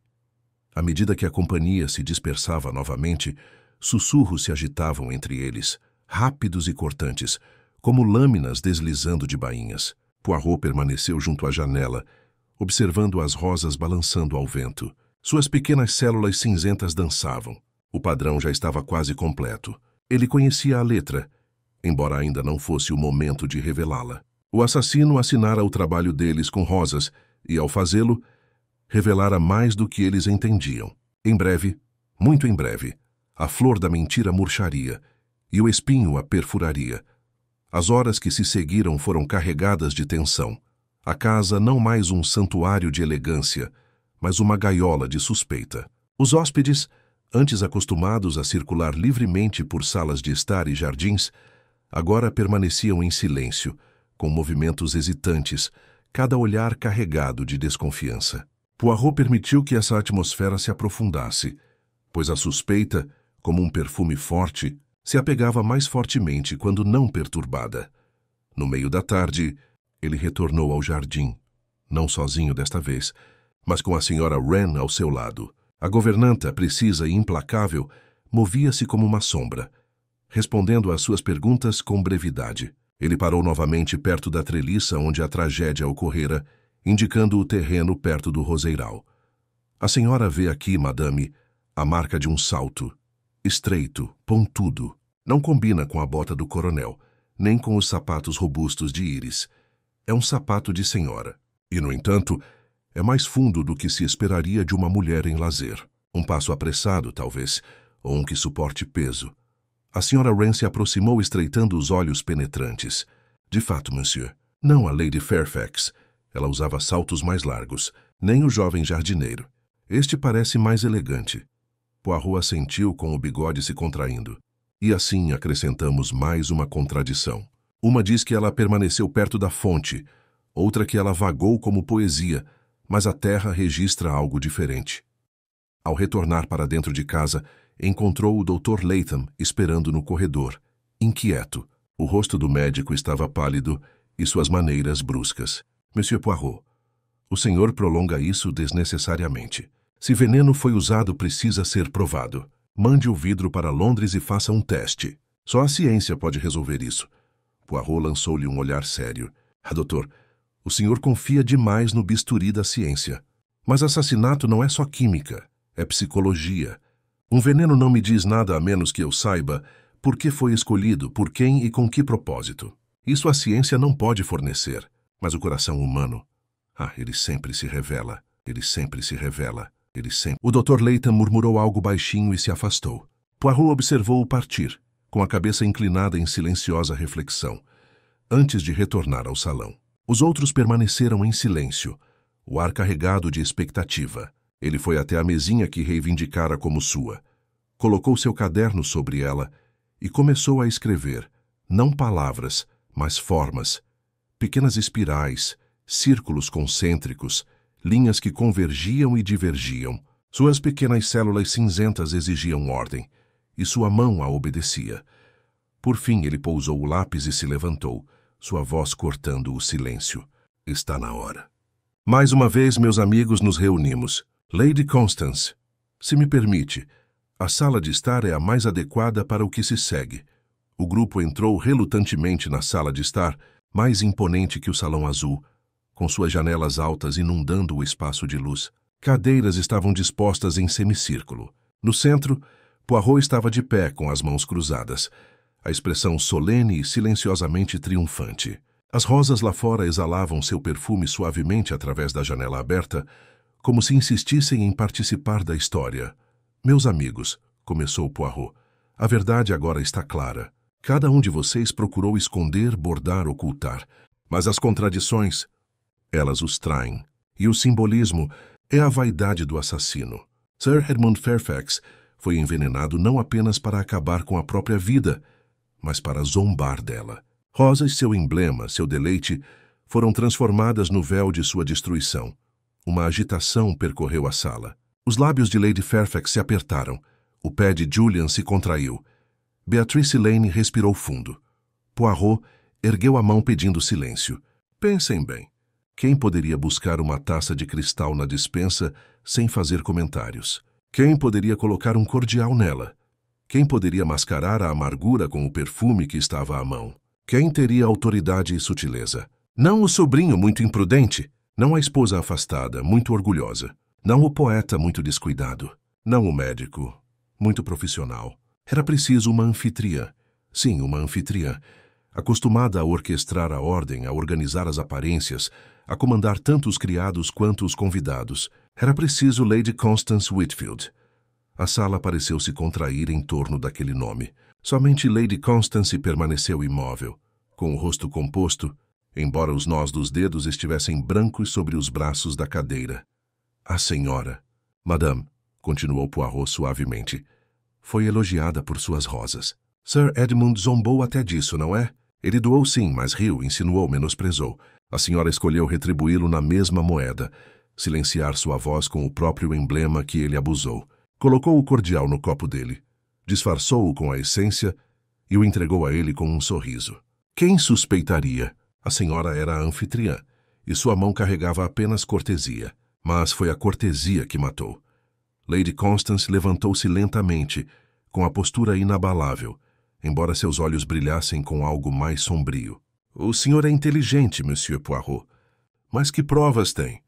À medida que a companhia se dispersava novamente, sussurros se agitavam entre eles, rápidos e cortantes, como lâminas deslizando de bainhas. Poirot permaneceu junto à janela, observando as rosas balançando ao vento. Suas pequenas células cinzentas dançavam. O padrão já estava quase completo. Ele conhecia a letra, embora ainda não fosse o momento de revelá-la. O assassino assinara o trabalho deles com rosas e, ao fazê-lo, revelara mais do que eles entendiam. Em breve, muito em breve, a flor da mentira murcharia e o espinho a perfuraria. As horas que se seguiram foram carregadas de tensão. A casa não mais um santuário de elegância, mas uma gaiola de suspeita. Os hóspedes, antes acostumados a circular livremente por salas de estar e jardins, agora permaneciam em silêncio, com movimentos hesitantes, cada olhar carregado de desconfiança. Poirot permitiu que essa atmosfera se aprofundasse, pois a suspeita, como um perfume forte, se apegava mais fortemente quando não perturbada. No meio da tarde, ele retornou ao jardim, não sozinho desta vez, mas com a senhora Wren ao seu lado. A governanta, precisa e implacável, movia-se como uma sombra, respondendo às suas perguntas com brevidade. Ele parou novamente perto da treliça onde a tragédia ocorrera, indicando o terreno perto do roseiral. A senhora vê aqui, madame, a marca de um salto, estreito, pontudo. Não combina com a bota do coronel, nem com os sapatos robustos de Iris. É um sapato de senhora. E, no entanto, é mais fundo do que se esperaria de uma mulher em lazer. Um passo apressado, talvez, ou um que suporte peso. A senhora Wren se aproximou estreitando os olhos penetrantes. De fato, monsieur, não a Lady Fairfax. Ela usava saltos mais largos, nem o jovem jardineiro. Este parece mais elegante. Poirot assentiu com o bigode se contraindo. E assim acrescentamos mais uma contradição. Uma diz que ela permaneceu perto da fonte, outra que ela vagou como poesia, mas a terra registra algo diferente. Ao retornar para dentro de casa, encontrou o Dr. Latham esperando no corredor, inquieto. O rosto do médico estava pálido e suas maneiras bruscas. Monsieur Poirot, o senhor prolonga isso desnecessariamente. Se veneno foi usado, precisa ser provado. Mande o vidro para Londres e faça um teste. Só a ciência pode resolver isso. Poirot lançou-lhe um olhar sério. Doutor, o senhor confia demais no bisturi da ciência. Mas assassinato não é só química, É psicologia. Um veneno não me diz nada a menos que eu saiba por que foi escolhido, por quem e com que propósito. Isso a ciência não pode fornecer, mas o coração humano... ele sempre se revela, ele sempre se revela, ele sempre... O Dr. Layton murmurou algo baixinho e se afastou. Poirot observou-o partir, com a cabeça inclinada em silenciosa reflexão, antes de retornar ao salão. Os outros permaneceram em silêncio, o ar carregado de expectativa. Ele foi até a mesinha que reivindicara como sua, colocou seu caderno sobre ela e começou a escrever, não palavras, mas formas, pequenas espirais, círculos concêntricos, linhas que convergiam e divergiam. Suas pequenas células cinzentas exigiam ordem, e sua mão a obedecia. Por fim ele pousou o lápis e se levantou, sua voz cortando o silêncio. Está na hora. Mais uma vez, meus amigos, nos reunimos. Lady Constance, se me permite, a sala de estar é a mais adequada para o que se segue. O grupo entrou relutantemente na sala de estar, mais imponente que o Salão Azul, com suas janelas altas inundando o espaço de luz. Cadeiras estavam dispostas em semicírculo. No centro, Poirot estava de pé com as mãos cruzadas, a expressão solene e silenciosamente triunfante. As rosas lá fora exalavam seu perfume suavemente através da janela aberta, como se insistissem em participar da história. Meus amigos, começou Poirot, a verdade agora está clara. Cada um de vocês procurou esconder, bordar, ocultar. Mas as contradições, elas os traem. E o simbolismo é a vaidade do assassino. Sir Edmund Fairfax foi envenenado não apenas para acabar com a própria vida, mas para zombar dela. Rosas, seu emblema, seu deleite, foram transformadas no véu de sua destruição. Uma agitação percorreu a sala. Os lábios de Lady Fairfax se apertaram. O pé de Julian se contraiu. Beatrice Lane respirou fundo. Poirot ergueu a mão pedindo silêncio. Pensem bem. Quem poderia buscar uma taça de cristal na despensa sem fazer comentários? Quem poderia colocar um cordial nela? Quem poderia mascarar a amargura com o perfume que estava à mão? Quem teria autoridade e sutileza? Não o sobrinho muito imprudente, não a esposa afastada, muito orgulhosa, não o poeta muito descuidado, não o médico, muito profissional. Era preciso uma anfitriã. Sim, uma anfitriã, acostumada a orquestrar a ordem, a organizar as aparências, a comandar tanto os criados quanto os convidados. Era preciso Lady Constance Whitfield. A sala pareceu se contrair em torno daquele nome. Somente Lady Constance permaneceu imóvel, com o rosto composto, embora os nós dos dedos estivessem brancos sobre os braços da cadeira. A senhora, Madame, continuou Poirot suavemente, foi elogiada por suas rosas. Sir Edmund zombou até disso, não é? Ele doou sim, mas riu, insinuou, menosprezou. A senhora escolheu retribuí-lo na mesma moeda, silenciar sua voz com o próprio emblema que ele abusou. Colocou o cordial no copo dele, disfarçou-o com a essência e o entregou a ele com um sorriso. Quem suspeitaria? A senhora era a anfitriã, e sua mão carregava apenas cortesia. Mas foi a cortesia que matou. Lady Constance levantou-se lentamente, com a postura inabalável, embora seus olhos brilhassem com algo mais sombrio. O senhor é inteligente, Monsieur Poirot. Mas que provas tem?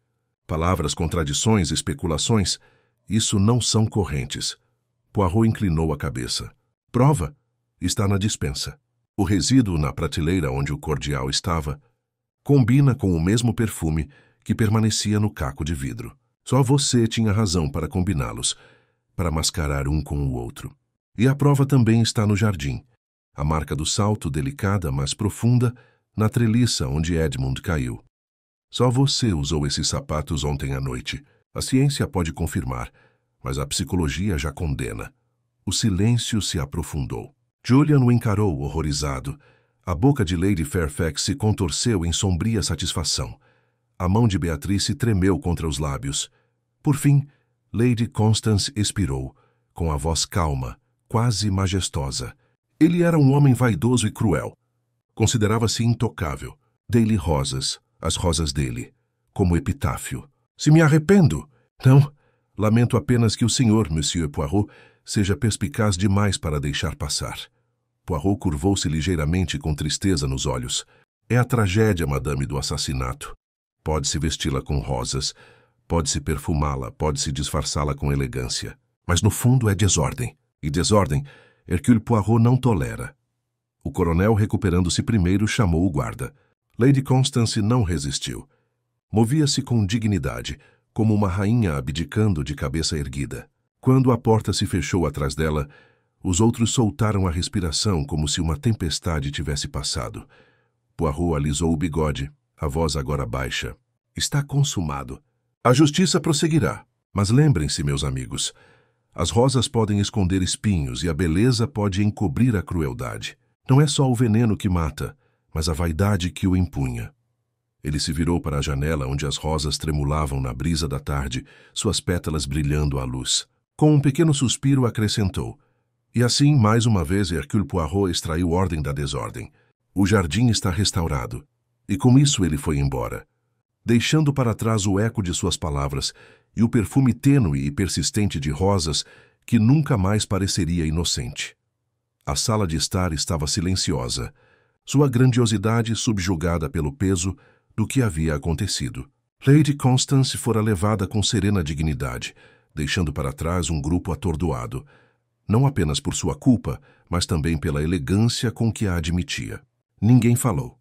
Palavras, contradições, especulações, isso não são correntes. Poirot inclinou a cabeça. Prova? Está na despensa. O resíduo na prateleira onde o cordial estava combina com o mesmo perfume que permanecia no caco de vidro. Só você tinha razão para combiná-los, para mascarar um com o outro. E a prova também está no jardim. A marca do salto, delicada, mas profunda, na treliça onde Edmund caiu. Só você usou esses sapatos ontem à noite. A ciência pode confirmar, mas a psicologia já condena. O silêncio se aprofundou. Julian o encarou, horrorizado. A boca de Lady Fairfax se contorceu em sombria satisfação. A mão de Beatrice tremeu contra os lábios. Por fim, Lady Constance expirou, com a voz calma, quase majestosa. Ele era um homem vaidoso e cruel. Considerava-se intocável. Dei-lhe rosas, as rosas dele, como epitáfio. Se me arrependo? Não. Lamento apenas que o senhor, Monsieur Poirot, seja perspicaz demais para deixar passar. Poirot curvou-se ligeiramente com tristeza nos olhos. É a tragédia, madame, do assassinato. Pode-se vesti-la com rosas, Pode-se perfumá-la, pode-se disfarçá-la com elegância. Mas no fundo é desordem. E desordem, Hercule Poirot não tolera. O coronel, recuperando-se primeiro, chamou o guarda. Lady Constance não resistiu. Movia-se com dignidade, como uma rainha abdicando de cabeça erguida. Quando a porta se fechou atrás dela, os outros soltaram a respiração como se uma tempestade tivesse passado. Poirot alisou o bigode, a voz agora baixa. Está consumado. A justiça prosseguirá. Mas lembrem-se, meus amigos, as rosas podem esconder espinhos e a beleza pode encobrir a crueldade. Não é só o veneno que mata, mas a vaidade que o empunha. Ele se virou para a janela onde as rosas tremulavam na brisa da tarde, suas pétalas brilhando à luz. Com um pequeno suspiro acrescentou. E assim, mais uma vez, Hercule Poirot extraiu ordem da desordem. O jardim está restaurado. E com isso ele foi embora, deixando para trás o eco de suas palavras e o perfume tênue e persistente de rosas que nunca mais pareceria inocente. A sala de estar estava silenciosa, sua grandiosidade subjugada pelo peso do que havia acontecido. Lady Constance fora levada com serena dignidade, deixando para trás um grupo atordoado, não apenas por sua culpa, mas também pela elegância com que a admitia. Ninguém falou.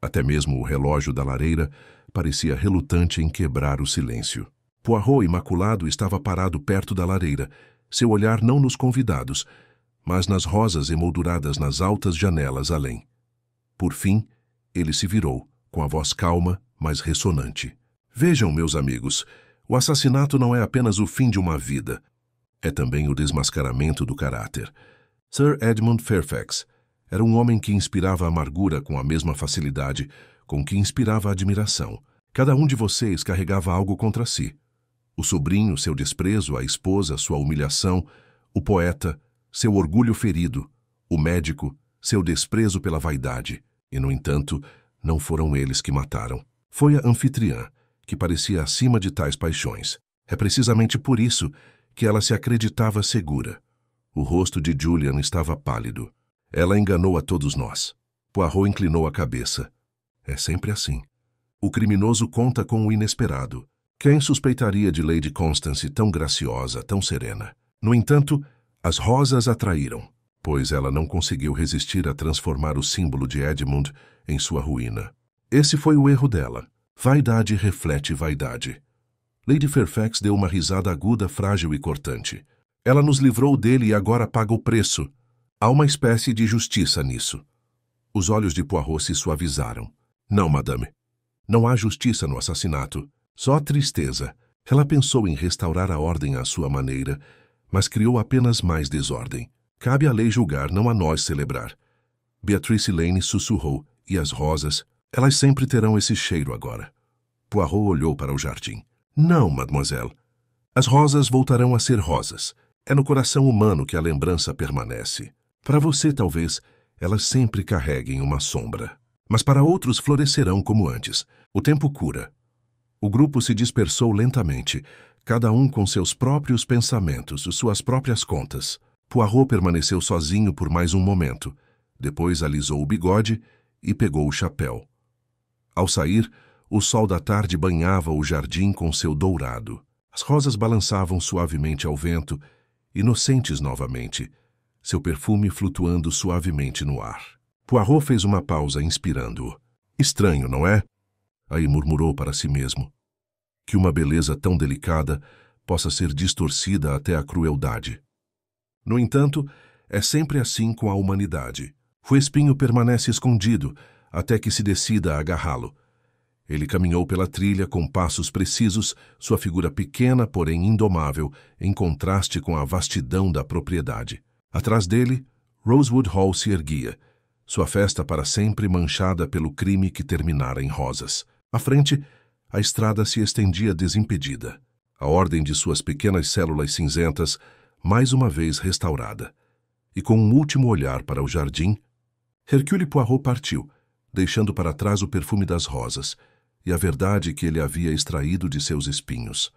Até mesmo o relógio da lareira parecia relutante em quebrar o silêncio. Poirot, imaculado, estava parado perto da lareira, seu olhar não nos convidados, mas nas rosas emolduradas nas altas janelas além. Por fim, ele se virou, com a voz calma, mas ressonante. Vejam, meus amigos, o assassinato não é apenas o fim de uma vida. É também o desmascaramento do caráter. Sir Edmund Fairfax era um homem que inspirava amargura com a mesma facilidade com que inspirava admiração. Cada um de vocês carregava algo contra si. O sobrinho, seu desprezo, a esposa, sua humilhação, o poeta, seu orgulho ferido, o médico, seu desprezo pela vaidade. E, no entanto, não foram eles que mataram. Foi a anfitriã, que parecia acima de tais paixões. É precisamente por isso que ela se acreditava segura. O rosto de Julian estava pálido. Ela enganou a todos nós. Poirot inclinou a cabeça. É sempre assim. O criminoso conta com o inesperado. Quem suspeitaria de Lady Constance tão graciosa, tão serena? No entanto, as rosas atraíram, pois ela não conseguiu resistir a transformar o símbolo de Edmund em sua ruína. Esse foi o erro dela. Vaidade reflete vaidade. Lady Fairfax deu uma risada aguda, frágil e cortante. Ela nos livrou dele e agora paga o preço. Há uma espécie de justiça nisso. Os olhos de Poirot se suavizaram. Não, madame. Não há justiça no assassinato. Só tristeza. Ela pensou em restaurar a ordem à sua maneira, mas criou apenas mais desordem. Cabe à lei julgar, não a nós celebrar. Beatrice Lane sussurrou. E as rosas? Elas sempre terão esse cheiro agora. Poirot olhou para o jardim. Não, mademoiselle. As rosas voltarão a ser rosas. É no coração humano que a lembrança permanece. Para você, talvez, elas sempre carreguem uma sombra. Mas para outros florescerão como antes. O tempo cura. O grupo se dispersou lentamente, cada um com seus próprios pensamentos, suas próprias contas. Poirot permaneceu sozinho por mais um momento. Depois alisou o bigode e pegou o chapéu. Ao sair, o sol da tarde banhava o jardim com seu dourado. As rosas balançavam suavemente ao vento, inocentes novamente, seu perfume flutuando suavemente no ar. Poirot fez uma pausa, inspirando-o. Estranho, não é? Aí murmurou para si mesmo. Que uma beleza tão delicada possa ser distorcida até a crueldade. No entanto, é sempre assim com a humanidade. O espinho permanece escondido até que se decida a agarrá-lo. Ele caminhou pela trilha com passos precisos, sua figura pequena, porém indomável, em contraste com a vastidão da propriedade. Atrás dele, Rosewood Hall se erguia, sua festa para sempre manchada pelo crime que terminara em rosas. À frente, a estrada se estendia desimpedida, a ordem de suas pequenas células cinzentas, mais uma vez restaurada. E com um último olhar para o jardim, Hercule Poirot partiu, deixando para trás o perfume das rosas e a verdade que ele havia extraído de seus espinhos.